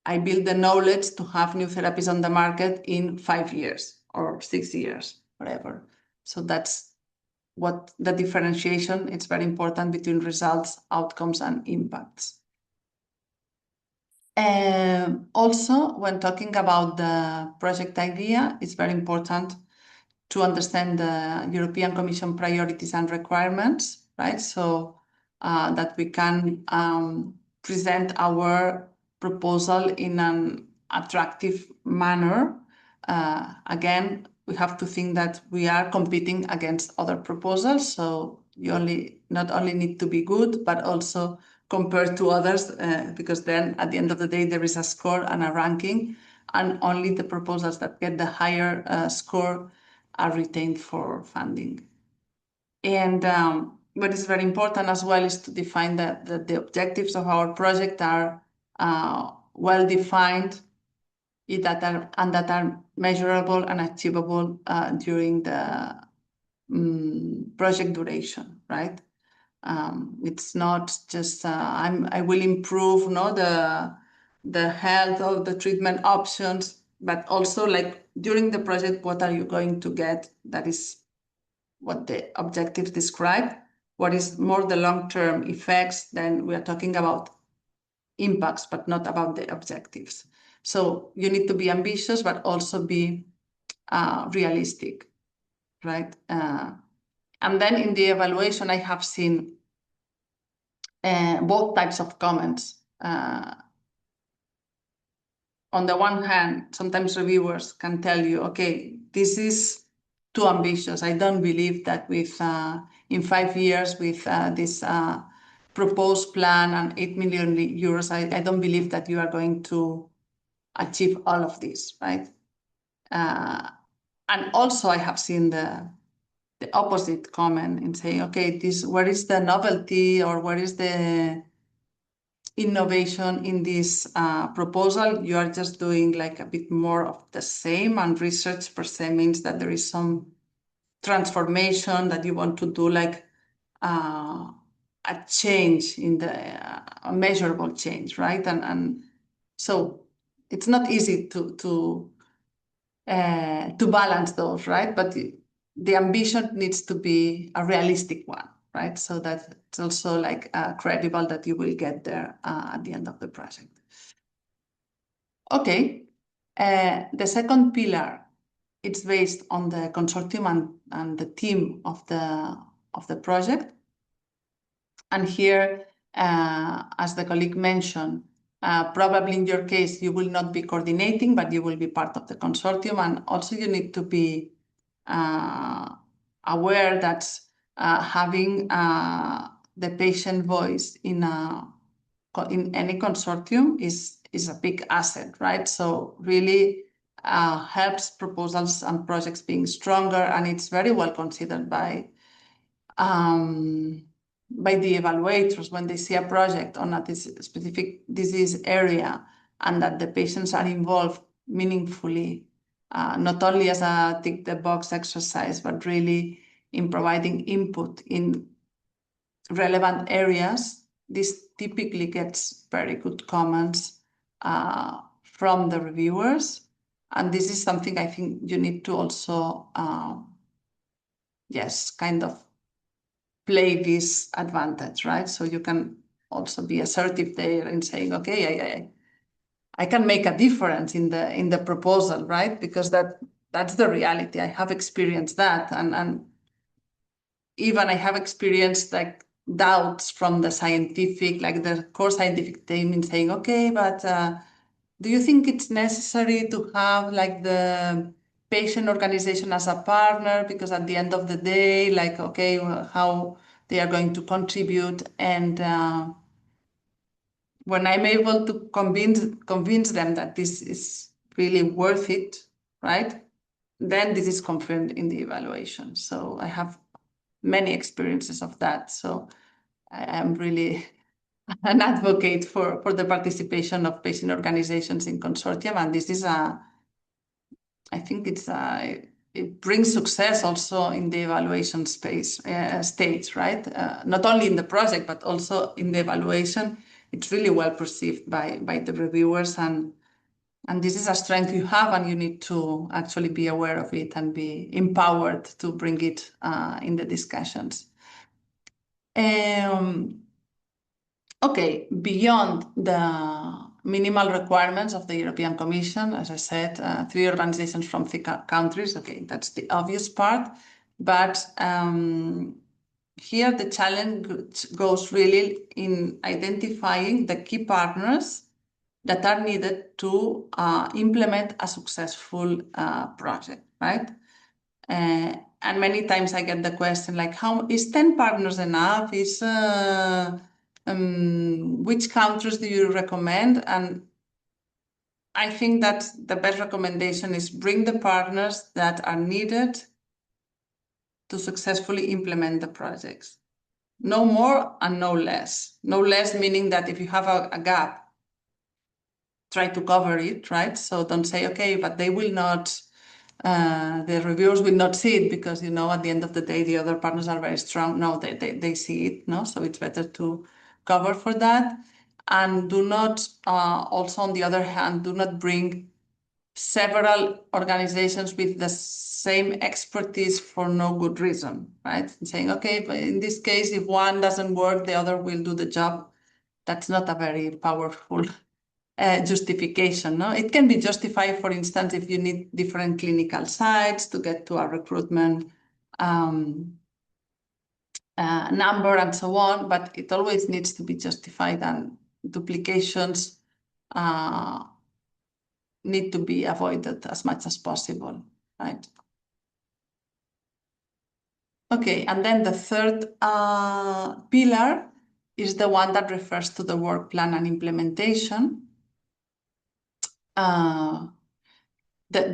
I build the knowledge to have new therapies on the market in 5 years or 6 years, whatever. So that's what the differentiation, it's very important between results, outcomes, and impacts. Also, when talking about the project idea, it's very important to understand the European Commission priorities and requirements, right? So that we can present our proposal in an attractive manner. Again, we have to think that we are competing against other proposals. So you not only need to be good, but also compared to others, because then at the end of the day, there is a score and a ranking, and only the proposals that get the higher score are retained for funding. And what is very important as well is to define that the objectives of our project are well defined and that are measurable and achievable during the project duration, right? It's not just I will improve the health of the treatment options, but also like during the project, what are you going to get? That is what the objectives describe. What is more the long-term effects, then we are talking about impacts, but not about the objectives. So you need to be ambitious, but also be realistic, right? And then in the evaluation, I have seen both types of comments. On the one hand, sometimes reviewers can tell you, okay, this is too ambitious. I don't believe that with in 5 years with this proposed plan and 8 million euros, I don't believe that you are going to achieve all of this, right? And also I have seen the opposite comment in saying, okay, where is the novelty or where is the innovation in this proposal? You are just doing like a bit more of the same, and research per se means that there is some transformation that you want to do, like a change in a measurable change, right? And so it's not easy to balance those, right? But the ambition needs to be a realistic one, right? So that it's also like credible that you will get there at the end of the project. Okay, the second pillar, it's based on the consortium and the team of the project. And here, as the colleague mentioned, probably in your case, you will not be coordinating, but you will be part of the consortium. And also you need to be aware that having the patient voice in any consortium is a big asset, right? So really helps proposals and projects being stronger, and it's very well considered by the evaluators when they see a project on a specific disease area and that the patients are involved meaningfully, not only as a tick the box exercise, but really in providing input in relevant areas. This typically gets very good comments from the reviewers. And this is something I think you need to also, kind of play this advantage, right? So you can also be assertive there in saying, okay, I can make a difference in the proposal, right? Because that's the reality. I have experienced that, and even I have experienced like doubts from the scientific, like the core scientific team in saying, okay, but do you think it's necessary to have like the patient organization as a partner? Because at the end of the day, like, okay, well, how they are going to contribute. And when I'm able to convince them that this is really worth it, right? Then this is confirmed in the evaluation. So I have many experiences of that. So I am really an advocate for the participation of patient organizations in consortium. And this is I think it brings success also in the evaluation stage, right? Not only in the project, but also in the evaluation. It's really well perceived by the reviewers, and this is a strength you have, and you need to actually be aware of it and be empowered to bring it in the discussions. Okay, beyond the minimal requirements of the European Commission, as I said, 3 organizations from 3 countries. Okay, that's the obvious part. But here the challenge goes really in identifying the key partners that are needed to implement a successful project, right? And many times I get the question like, how is 10 partners enough? Which countries do you recommend? And I think that the best recommendation is bring the partners that are needed to successfully implement the projects. No more and no less. No less meaning that if you have a gap, try to cover it, right? So don't say, okay, but they will not, the reviewers will not see it because, you know, at the end of the day, the other partners are very strong. No, they see it, no? So it's better to cover for that. And do not, also on the other hand, do not bring several organizations with the same expertise for no good reason, right? And saying, okay, but in this case, if one doesn't work, the other will do the job. That's not a very powerful justification. No, it can be justified, for instance, if you need different clinical sites to get to a recruitment number and so on, but it always needs to be justified, and duplications need to be avoided as much as possible, right? Okay, and then the third pillar is the one that refers to the work plan and implementation. The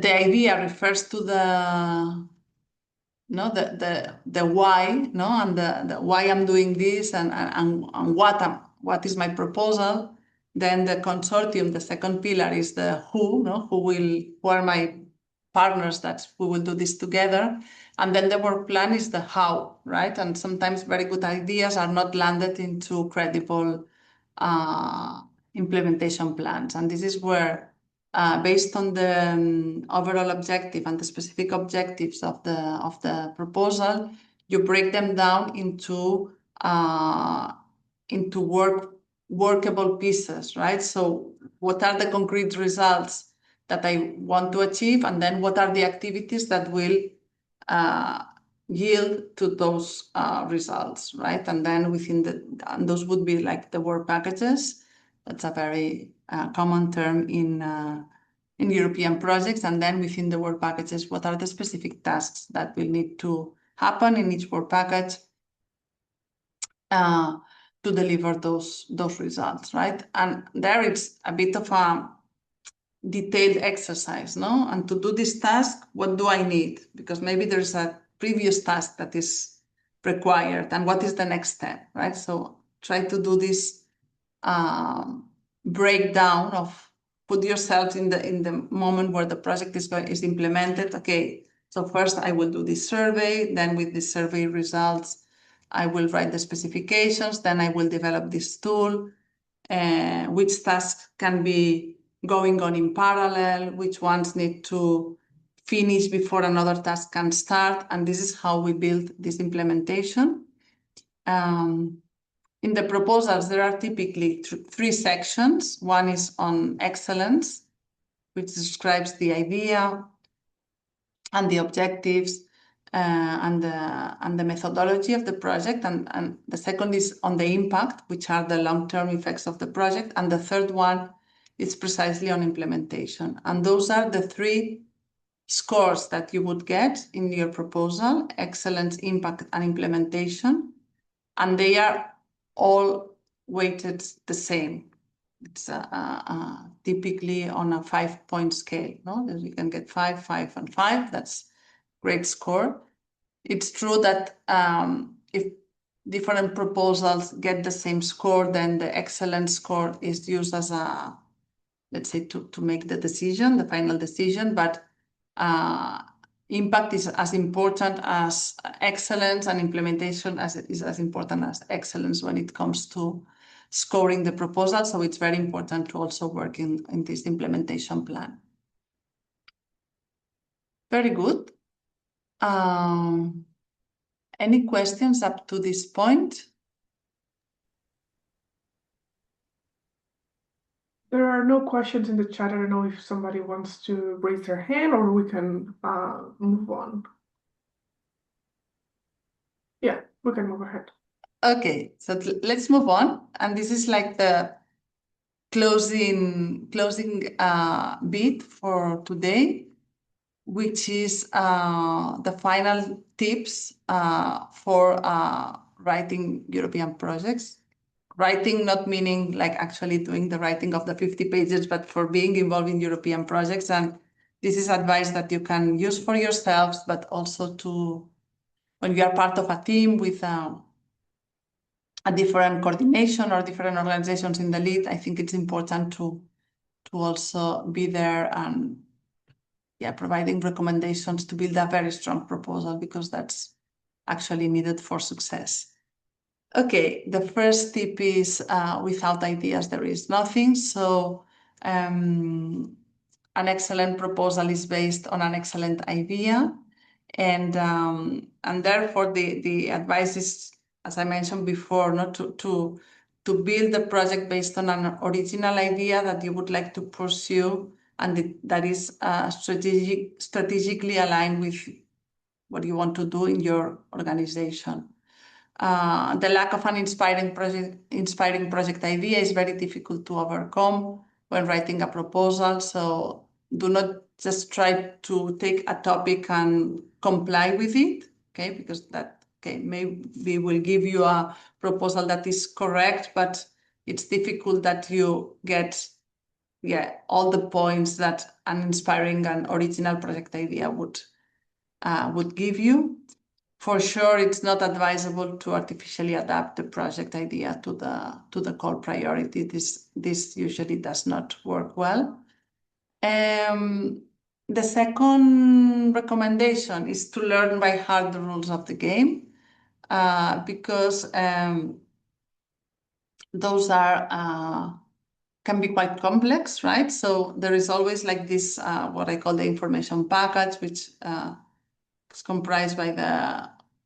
idea refers to the why, and the why I'm doing this, and what is my proposal. Then the consortium, the second pillar, is the who, who are my partners that we will do this together. And then the work plan is the how, right? And sometimes very good ideas are not landed into credible implementation plans. And this is where, based on the overall objective and the specific objectives of the proposal, you break them down into workable pieces, right? So what are the concrete results that I want to achieve, and then what are the activities that will yield to those results, right? And then and those would be like the work packages. That's a very common term in European projects. And then within the work packages, what are the specific tasks that will need to happen in each work package to deliver those results, right? And there it's a bit of a detailed exercise, no? And to do this task, what do I need? Because maybe there's a previous task that is required, and what is the next step, right? So try to do this breakdown of put yourself in the moment where the project is implemented. Okay, so first I will do this survey, then with the survey results, I will write the specifications, then I will develop this tool, which tasks can be going on in parallel, which ones need to finish before another task can start. And this is how we build this implementation. In the proposals, there are typically 3 sections. One is on excellence, which describes the idea and the objectives and the methodology of the project. And the second is on the impact, which are the long-term effects of the project. And the third one is precisely on implementation. And those are the 3 scores that you would get in your proposal: excellence, impact, and implementation. And they are all weighted the same. It's typically on a 5-point scale. No, you can get 5, 5, and 5. That's great score. It's true that if different proposals get the same score, then the excellent score is used as a, let's say, to make the decision, the final decision. But impact is as important as excellence, and implementation is as important as excellence when it comes to scoring the proposal. So it's very important to also work in this implementation plan. Very good. Any questions up to this point? There are no questions in the chat. I don't know if somebody wants to raise their hand or we can move on. Yeah, we can move ahead. Okay, so let's move on. And this is like the closing bit for today, which is the final tips for writing European projects. Writing not meaning like actually doing the writing of the 50 pages, but for being involved in European projects. And this is advice that you can use for yourselves, but also to when you are part of a team with a different coordination or different organizations in the lead. I think it's important to also be there and providing recommendations to build a very strong proposal, because that's actually needed for success. Okay, the first tip is without ideas, there is nothing. So an excellent proposal is based on an excellent idea. And therefore the advice is, as I mentioned before, not to build the project based on an original idea that you would like to pursue, and that is strategically aligned with what you want to do in your organization. The lack of an inspiring project idea is very difficult to overcome when writing a proposal. So do not just try to take a topic and comply with it, okay? Because that, okay, maybe will give you a proposal that is correct, but it's difficult that you get, all the points that an inspiring and original project idea would give you. For sure, it's not advisable to artificially adapt the project idea to the core priority. This usually does not work well. The second recommendation is to learn by heart the rules of the game, because those are can be quite complex, right? So there is always like this what I call the information package, which is comprised by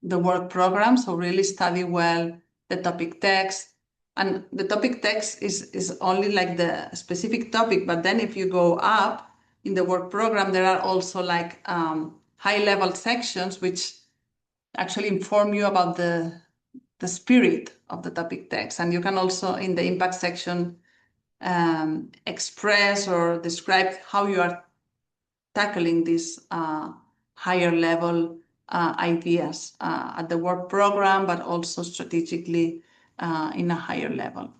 the work program. So really study well the topic text. And the topic text is only like the specific topic, but then if you go up in the work program, there are also like high-level sections which actually inform you about the spirit of the topic text. And you can also, in the impact section, express or describe how you are tackling these higher level ideas at the work program, but also strategically in a higher level.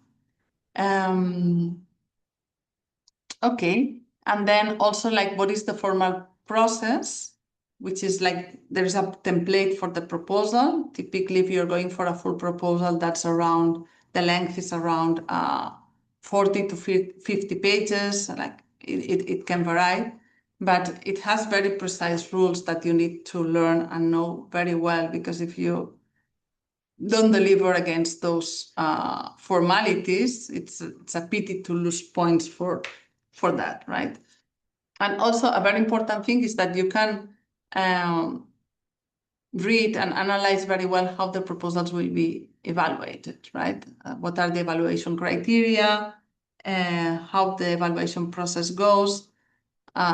Okay, and then also like what is the formal process, which is like there's a template for the proposal. Typically, if you're going for a full proposal, that's around, the length is around 40 to 50 pages. Like it can vary, but it has very precise rules that you need to learn and know very well, because if you don't deliver against those formalities, it's a pity to lose points for that, right? And also a very important thing is that you can read and analyze very well how the proposals will be evaluated, right? What are the evaluation criteria, how the evaluation process goes,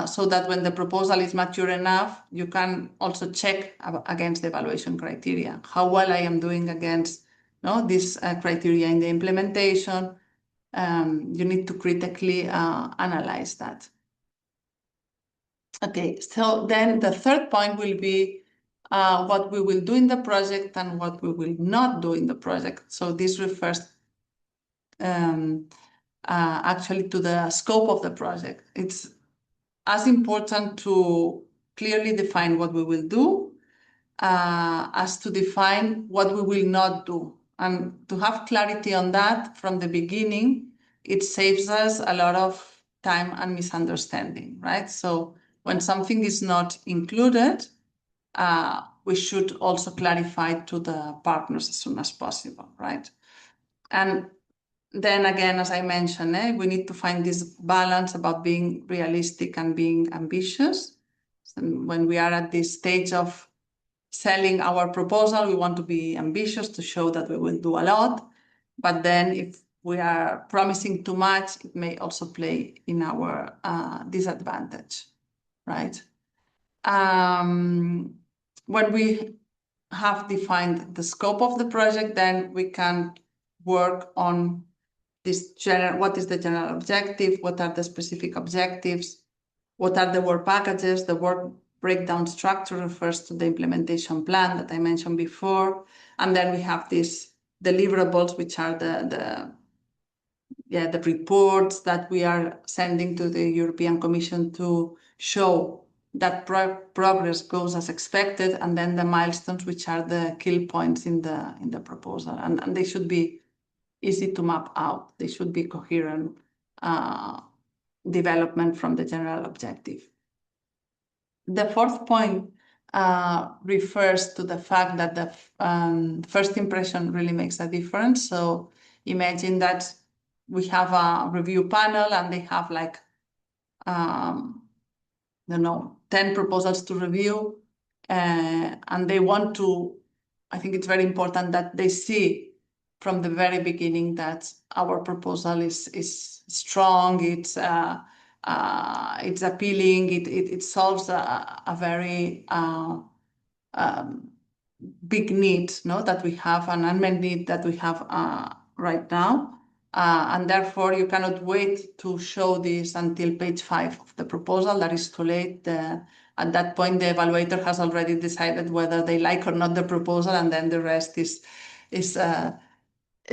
so that when the proposal is mature enough, you can also check against the evaluation criteria, how well I am doing against this criteria in the implementation. You need to critically analyze that. Okay, so then the third point will be what we will do in the project and what we will not do in the project. So this refers actually to the scope of the project. It's as important to clearly define what we will do as to define what we will not do. And to have clarity on that from the beginning, it saves us a lot of time and misunderstanding, right? So when something is not included, we should also clarify to the partners as soon as possible, right? And then again, as I mentioned, we need to find this balance about being realistic and being ambitious. So when we are at this stage of selling our proposal, we want to be ambitious to show that we will do a lot. But then if we are promising too much, it may also play in our disadvantage, right? When we have defined the scope of the project, then we can work on this general, what is the general objective, what are the specific objectives, what are the work packages. The work breakdown structure refers to the implementation plan that I mentioned before. And then we have these deliverables, which are the reports that we are sending to the European Commission to show that progress goes as expected, and then the milestones, which are the kill points in the proposal. And they should be easy to map out. They should be coherent development from the general objective. The fourth point refers to the fact that the first impression really makes a difference. So imagine that we have a review panel and they have like, I don't know, 10 proposals to review, and they want to, I think it's very important that they see from the very beginning that our proposal is strong, it's appealing, it solves a very big need, no, that we have, an unmet need that we have right now. And therefore, you cannot wait to show this until page 5 of the proposal. That is too late. At that point, the evaluator has already decided whether they like or not the proposal, and then the rest is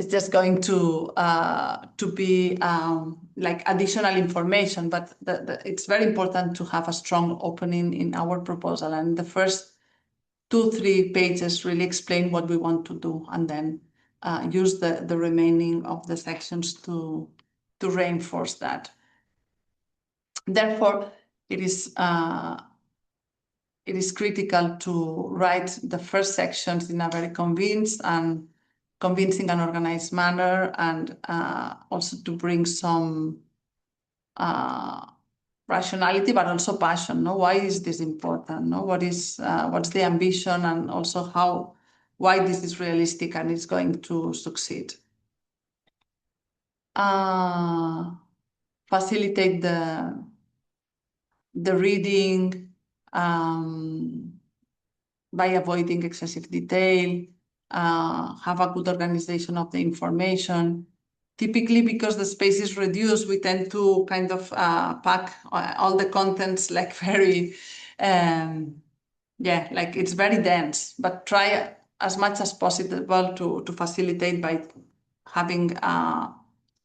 just going to be like additional information. But it's very important to have a strong opening in our proposal, and the first 2-3 pages really explain what we want to do, and then use the remaining of the sections to reinforce that. Therefore, it is critical to write the first sections in a very convincing and organized manner, and also to bring some rationality, but also passion. No, why is this important? No, what's the ambition, and also why this is realistic and is going to succeed. Facilitate the reading by avoiding excessive detail. Have a good organization of the information. Typically, because the space is reduced, we tend to kind of pack all the contents like very, like it's very dense, but try as much as possible to facilitate by having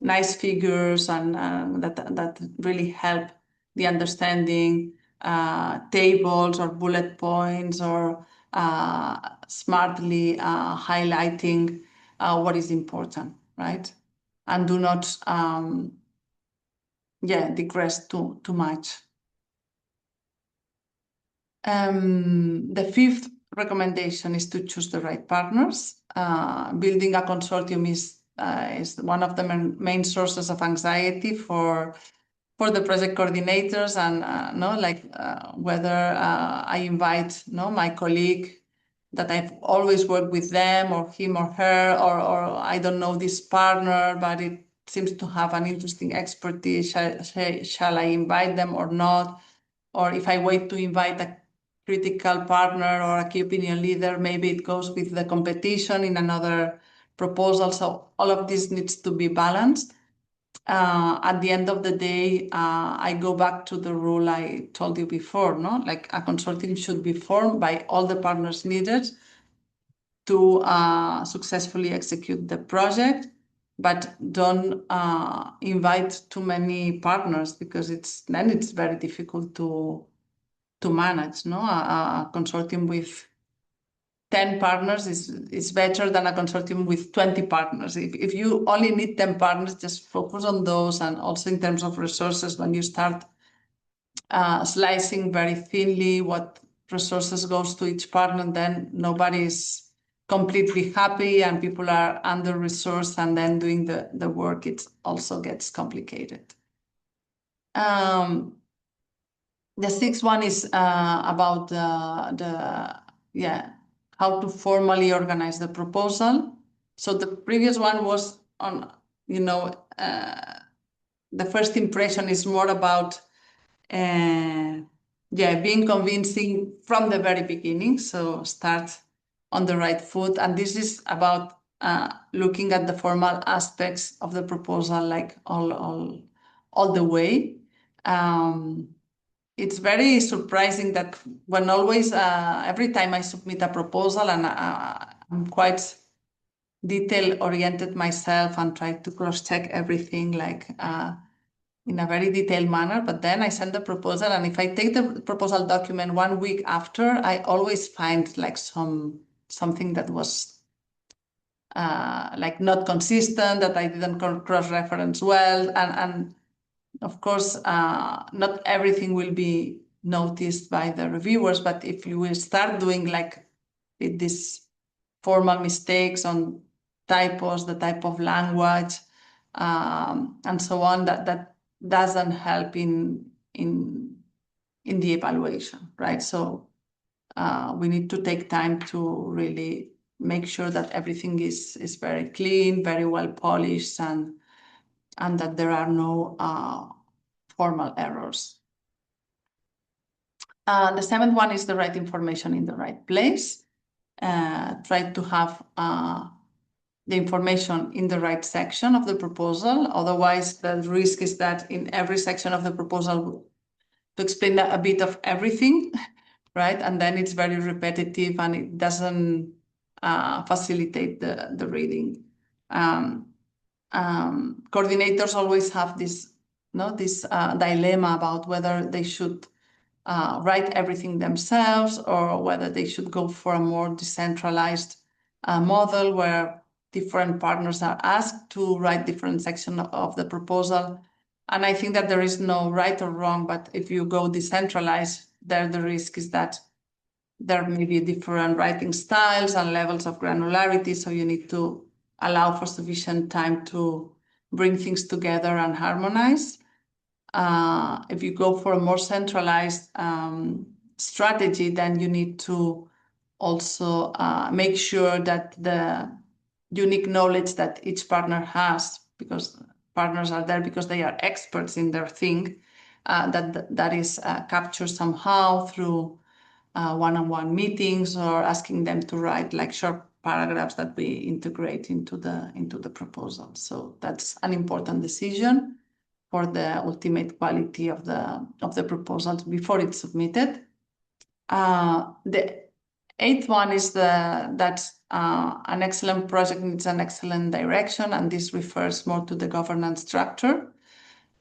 nice figures and that really help the understanding, tables or bullet points, or smartly highlighting what is important, right? And do not digress too much. The fifth recommendation is to choose the right partners. Building a consortium is one of the main sources of anxiety for the project coordinators, and whether I invite my colleague that I've always worked with them, or him or her, or I don't know this partner, but it seems to have an interesting expertise. Shall I invite them or not? Or if I wait to invite a critical partner or a key opinion leader, maybe it goes with the competition in another proposal. So all of this needs to be balanced. At the end of the day, I go back to the rule I told you before, no? Like a consortium should be formed by all the partners needed to successfully execute the project. but don't invite too many partners, because then it's very difficult to manage. No, a consortium with 10 partners is better than a consortium with 20 partners. If you only need 10 partners, just focus on those. And also in terms of resources, when you start slicing very thinly what resources goes to each partner, then nobody is completely happy and people are under-resourced, and then doing the work, it also gets complicated. The sixth one is about how to formally organize the proposal. So the previous one was on, the first impression is more about being convincing from the very beginning. So start on the right foot. And this is about looking at the formal aspects of the proposal, like all the way. It's very surprising that when always, every time I submit a proposal, and I'm quite detail-oriented myself and try to cross-check everything, like in a very detailed manner, but then I send the proposal, and if I take the proposal document 1 week after, I always find like something that was like not consistent, that I didn't cross-reference well, and of course, not everything will be noticed by the reviewers, but if you will start doing like these formal mistakes on typos, the type of language, and so on, that doesn't help in the evaluation, right? So we need to take time to really make sure that everything is very clean, very well polished, and that there are no formal errors. The seventh one is the right information in the right place. Try to have the information in the right section of the proposal. Otherwise, the risk is that in every section of the proposal to explain a bit of everything, right? And then it's very repetitive and it doesn't facilitate the reading. Coordinators always have this dilemma about whether they should write everything themselves, or whether they should go for a more decentralized model where different partners are asked to write different sections of the proposal. And I think that there is no right or wrong, but if you go decentralized, there the risk is that there may be different writing styles and levels of granularity, so you need to allow for sufficient time to bring things together and harmonize. If you go for a more centralized strategy, then you need to also make sure that the unique knowledge that each partner has, because partners are there because they are experts in their thing, that is captured somehow through one-on-one meetings, or asking them to write like short paragraphs that we integrate into the proposal. So that's an important decision for the ultimate quality of the proposal before it's submitted. The eighth one is that an excellent project needs an excellent direction, and this refers more to the governance structure.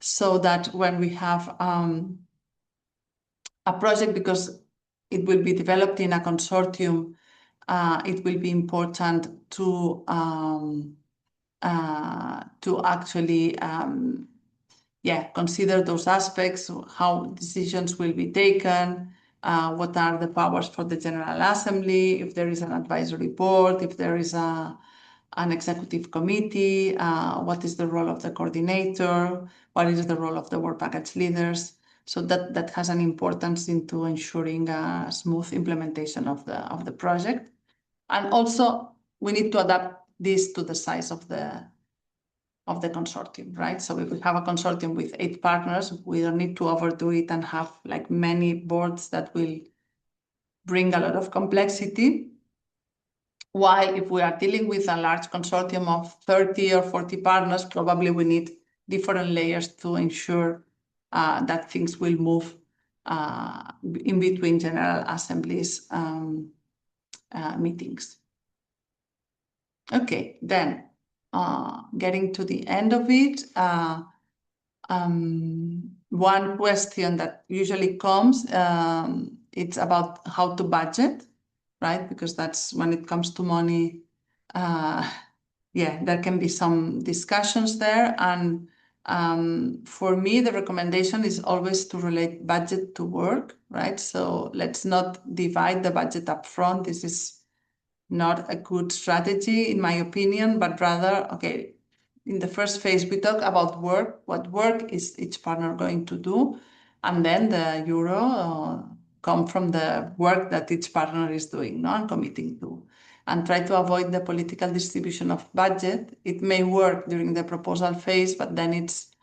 So that when we have a project, because it will be developed in a consortium, it will be important to actually consider those aspects, how decisions will be taken, what are the powers for the General Assembly, if there is an advisory board, if there is an executive committee, what is the role of the coordinator, what is the role of the work package leaders. So that has an importance into ensuring a smooth implementation of the project. And also we need to adapt this to the size of the consortium, right? So if we have a consortium with 8 partners, we don't need to overdo it and have like many boards that will bring a lot of complexity. While if we are dealing with a large consortium of 30 or 40 partners, probably we need different layers to ensure that things will move in between General Assemblies meetings. Okay, then getting to the end of it. One question that usually comes, it's about how to budget, right? Because that's when it comes to money, there can be some discussions there. And for me, the recommendation is always to relate budget to work, right? So let's not divide the budget up front. This is not a good strategy, in my opinion, but rather, okay, in the first phase, we talk about work, what work is each partner going to do, and then the euro come from the work that each partner is doing, no, and committing to, and try to avoid the political distribution of budget. It may work during the proposal phase, but then it's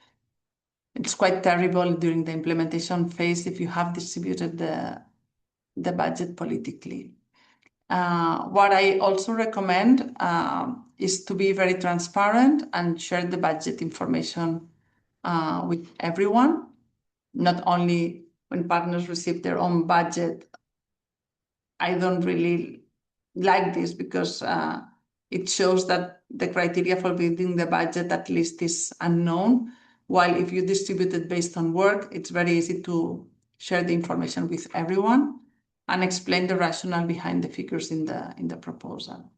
quite terrible during the implementation phase if you have distributed the budget politically. What I also recommend is to be very transparent and share the budget information with everyone, not only when partners receive their own budget. I don't really like this because it shows that the criteria for building the budget at least is unknown, while if you distribute it based on work, it's very easy to share the information with everyone and explain the rationale behind the figures in the proposal.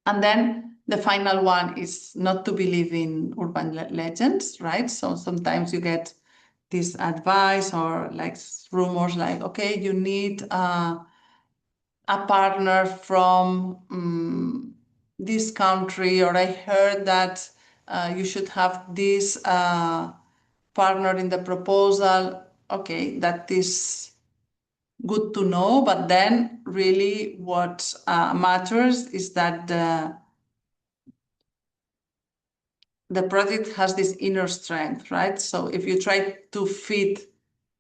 And then the final one is not to believe in urban legends, right? So sometimes you get this advice or like rumors like, okay, you need a partner from this country, or I heard that you should have this partner in the proposal. Okay, that is good to know, but then really what matters is that the project has this inner strength, right? So if you try to fit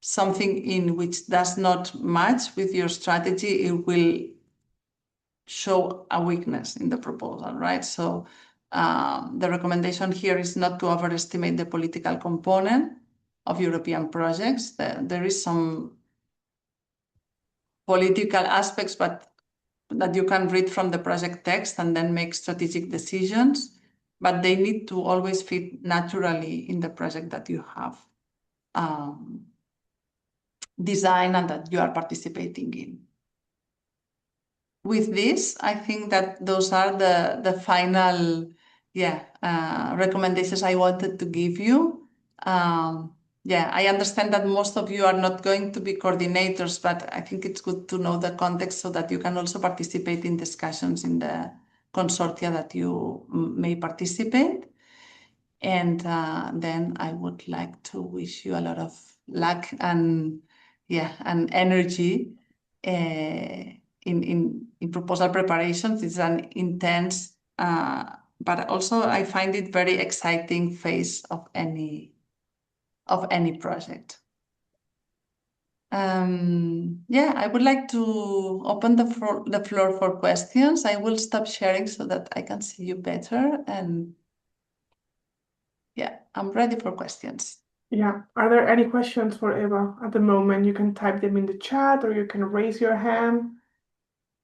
something in which does not match with your strategy, it will show a weakness in the proposal, right? So the recommendation here is not to overestimate the political component of European projects. There is some political aspects, but that you can read from the project text and then make strategic decisions, but they need to always fit naturally in the project that you have designed and that you are participating in. With this, I think that those are the final recommendations I wanted to give you. I understand that most of you are not going to be coordinators, but I think it's good to know the context so that you can also participate in discussions in the consortia that you may participate. And then I would like to wish you a lot of luck and energy in proposal preparations. It's an intense, but also I find it very exciting phase of any project. I would like to open the floor for questions. I will stop sharing so that I can see you better, and I'm ready for questions. Yeah. Are there any questions for Eva at the moment? You can type them in the chat or you can raise your hand.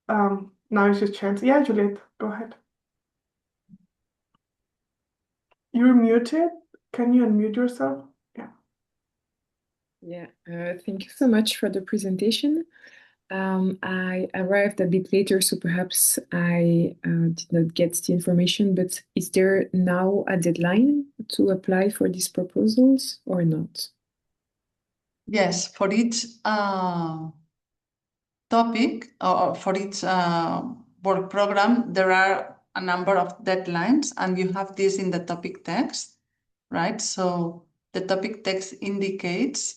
Now is your chance. Yeah, Juliet, go ahead. You're muted. Can you unmute yourself? Yeah, thank you so much for the presentation. I arrived a bit later, so perhaps I did not get the information, but is there now a deadline to apply for these proposals or not? Yes, for each topic or for each work program, there are a number of deadlines, and you have this in the topic text, right? So the topic text indicates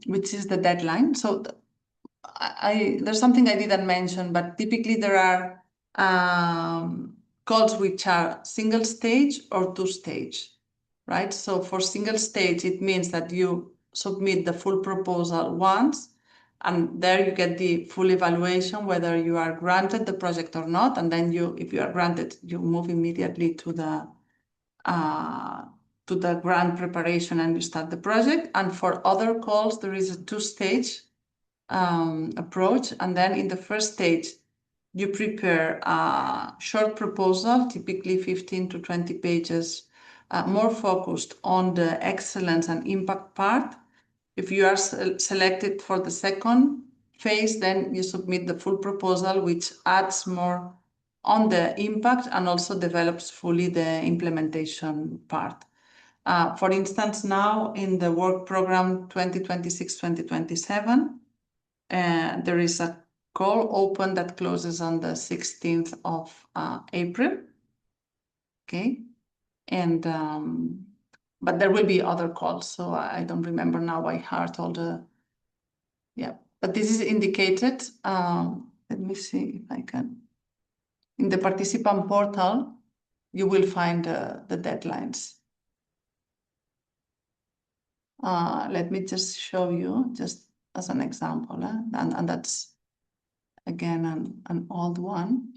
which is the deadline. So there's something I didn't mention, but typically there are calls which are single stage or two stage, right? So for single stage, it means that you submit the full proposal once, and there you get the full evaluation whether you are granted the project or not, and then if you are granted, you move immediately to the grant preparation and you start the project. And for other calls, there is a two-stage approach, and then in the first stage, you prepare a short proposal, typically 15 to 20 pages, more focused on the excellence and impact part. If you are selected for the second phase, then you submit the full proposal, which adds more on the impact and also develops fully the implementation part. For instance, now in the work program 2026-2027, there is a call open that closes on the 16th of April. Okay, and but there will be other calls, so I don't remember now by heart all the. Yeah, but this is indicated. Let me see if I can. In the participant portal, you will find the deadlines. Let me just show you, just as an example, and that's again an old one.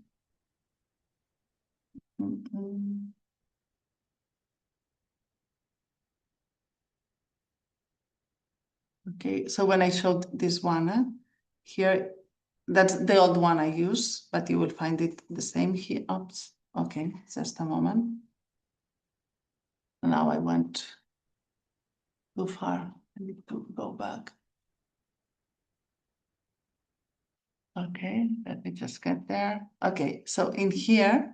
Okay, so when I showed this one here, that's the old one I use, but you will find it the same here. Oops, okay, just a moment. Now I went too far. I need to go back. Okay, let me just get there. Okay, so in here,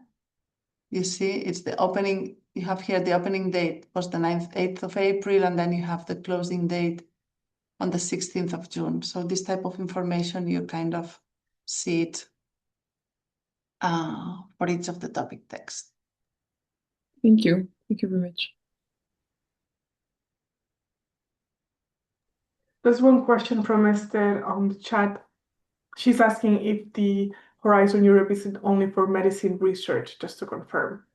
you see it's the opening. You have here the opening date was the 8th of April, and then you have the closing date on the 16th of June. So this type of information, you kind of see it for each of the topic text. Thank you. Thank you very much. There's one question from Esther on the chat. She's asking if the Horizon Europe isn't only for medicine research, just to confirm.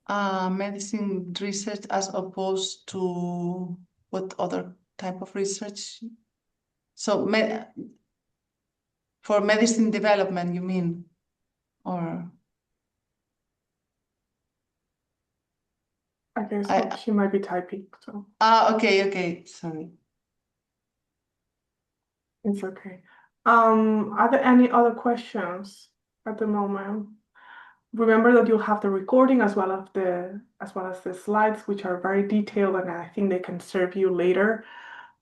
Medicine research as opposed to what other type of research? So for medicine development, you mean? Or? I guess she might be typing, so. Okay, sorry. It's okay. Are there any other questions at the moment? Remember that you'll have the recording as well as the slides, which are very detailed, and I think they can serve you later.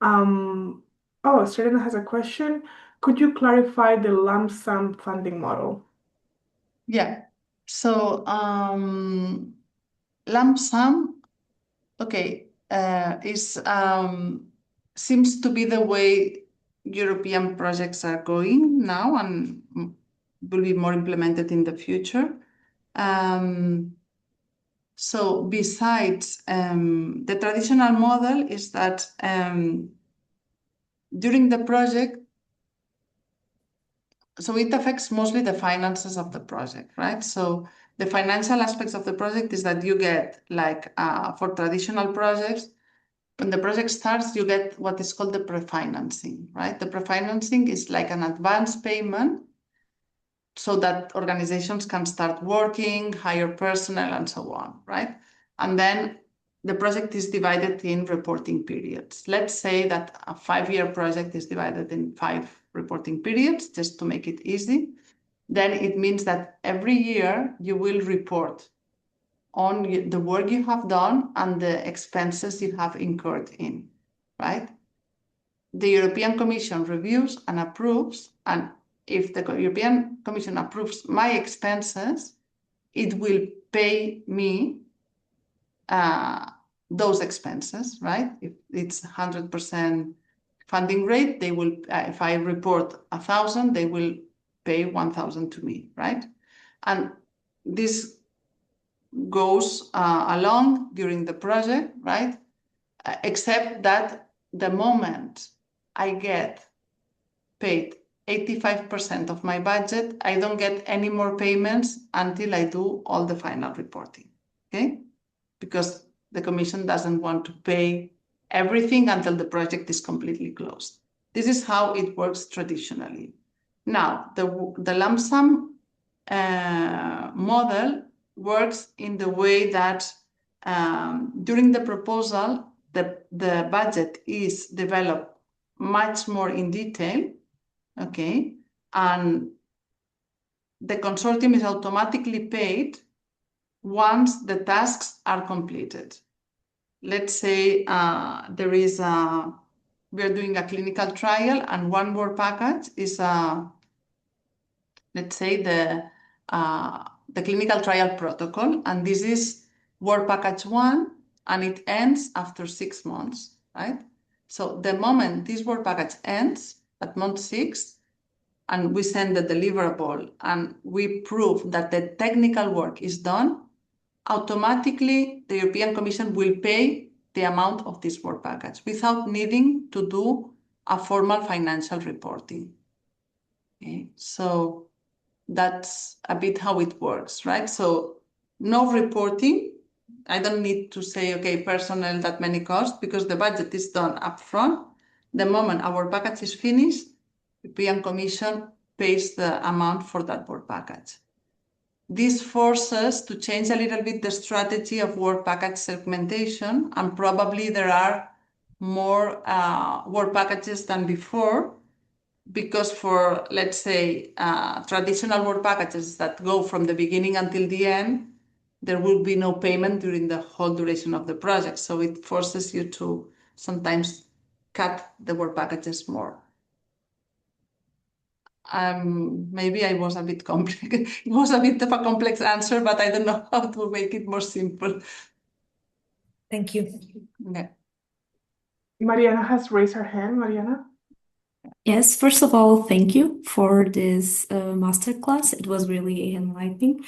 Serena has a question. Could you clarify the lump sum funding model? Yeah. So lump sum, okay, seems to be the way European projects are going now and will be more implemented in the future. So besides the traditional model is that during the project, so it affects mostly the finances of the project, right? So the financial aspects of the project is that you get like for traditional projects, when the project starts, you get what is called the pre-financing, right? The pre-financing is like an advance payment so that organizations can start working, hire personnel, and so on, right? And then the project is divided in reporting periods. Let's say that a 5-year project is divided in 5 reporting periods, just to make it easy. Then it means that every year you will report on the work you have done and the expenses you have incurred in, right? The European Commission reviews and approves, and if the European Commission approves my expenses, it will pay me those expenses, right? If it's 100% funding rate, they will, if I report 1,000, they will pay 1,000 to me, right? And this goes along during the project, right? Except that the moment I get paid 85% of my budget, I don't get any more payments until I do all the final reporting, okay? Because the Commission doesn't want to pay everything until the project is completely closed. This is how it works traditionally. Now, the lump sum model works in the way that during the proposal, the budget is developed much more in detail, okay? And the consortium is automatically paid once the tasks are completed. Let's say we are doing a clinical trial, and one work package is let's say the clinical trial protocol, and this is work package 1, and it ends after 6 months, right? So the moment this work package ends at month 6, and we send the deliverable, and we prove that the technical work is done, automatically the European Commission will pay the amount of this work package without needing to do a formal financial reporting. Okay, so that's a bit how it works, right? So no reporting. I don't need to say, okay, personnel that many costs, because the budget is done upfront. The moment our package is finished, the European Commission pays the amount for that work package. This forces us to change a little bit the strategy of work package segmentation, and probably there are more work packages than before, because for, let's say, traditional work packages that go from the beginning until the end, there will be no payment during the whole duration of the project. So it forces you to sometimes cut the work packages more. Maybe I was a bit complicated. It was a bit of a complex answer, but I don't know how to make it more simple. Thank you. Okay. Mariana has raised her hand. Mariana? Yes, first of all, thank you for this masterclass. It was really enlightening.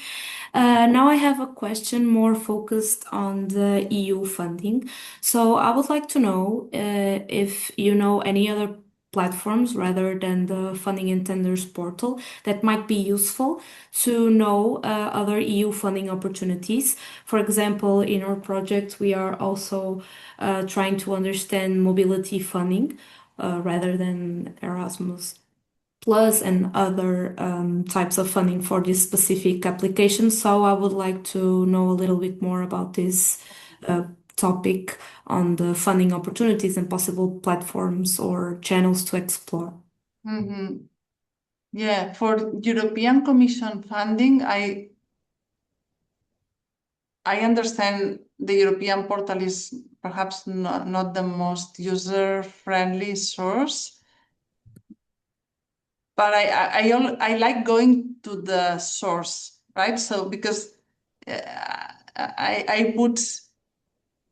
Now I have a question more focused on the EU funding. So I would like to know if you know any other platforms rather than the Funding and Tenders portal that might be useful to know other EU funding opportunities. For example, in our project, we are also trying to understand mobility funding rather than Erasmus Plus and other types of funding for this specific application. So I would like to know a little bit more about this topic on the funding opportunities and possible platforms or channels to explore. Mm-hmm. Yeah, for European Commission funding, I understand the European portal is perhaps not the most user-friendly source, but I like going to the source, right? So because I would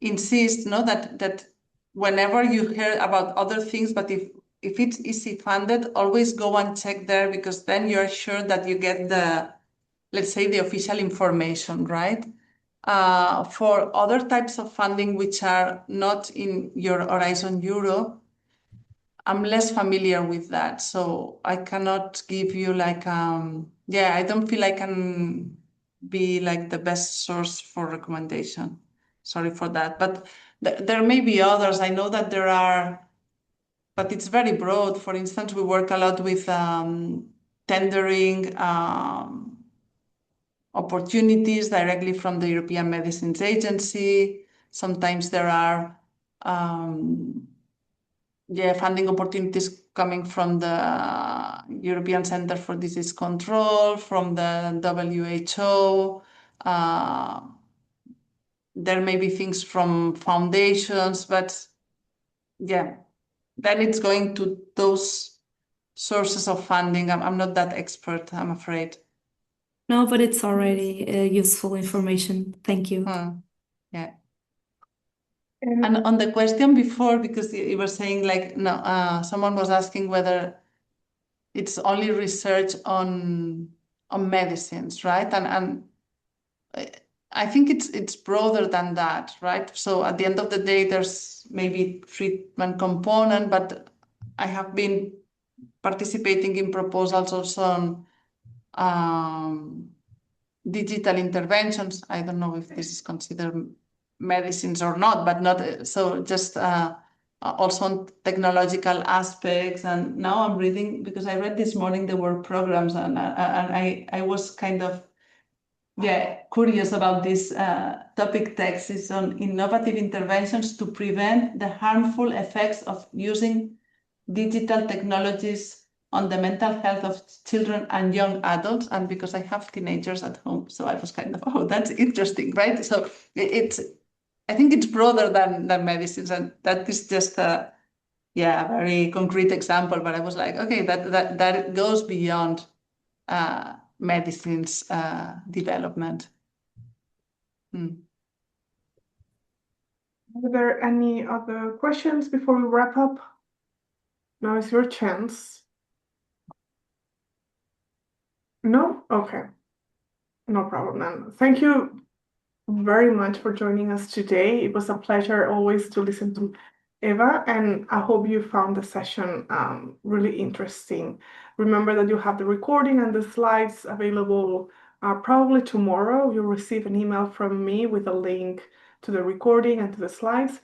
insist, that whenever you hear about other things, but if it's easy funded, always go and check there, because then you're sure that you get let's say, the official information, right? For other types of funding which are not in your Horizon Europe, I'm less familiar with that, so I cannot give you like I don't feel I can be like the best source for recommendation. Sorry for that, but there may be others. I know that there are, but it's very broad. For instance, we work a lot with tendering opportunities directly from the European Medicines Agency. Sometimes there are funding opportunities coming from the European Center for Disease Control, from the WHO. There may be things from foundations, but then it's going to those sources of funding. I'm not that expert, I'm afraid. No, but it's already useful information. Thank you. Yeah. And on the question before, because you were saying like, no, someone was asking whether it's only research on medicines, right? And I think it's broader than that, right? So at the end of the day, there's maybe treatment component, but I have been participating in proposals also on digital interventions. I don't know if this is considered medicines or not, but not so just also on technological aspects. And now I'm reading, because I read this morning the word programs, and I was kind of curious about this topic text. Is on innovative interventions to prevent the harmful effects of using digital technologies on the mental health of children and young adults. And because I have teenagers at home, so I was kind of, oh, that's interesting, right? So I think it's broader than medicines, and that is just a very concrete example. But I was like, okay, that goes beyond medicines development. Are there any other questions before we wrap up? Now is your chance. No? Okay. No problem then. Thank you very much for joining us today. It was a pleasure always to listen to Eva, and I hope you found the session really interesting. Remember that you have the recording and the slides available probably tomorrow. You'll receive an email from me with a link to the recording and to the slides.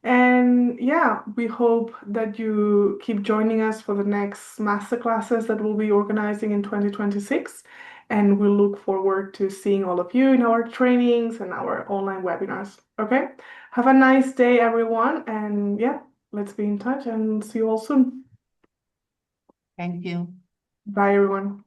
And yeah, we hope that you keep joining us for the next masterclasses that we'll be organizing in 2026. And we look forward to seeing all of you in our trainings and our online webinars. Okay? Have a nice day, everyone. And yeah, let's be in touch and see you all soon. Thank you. Bye, everyone.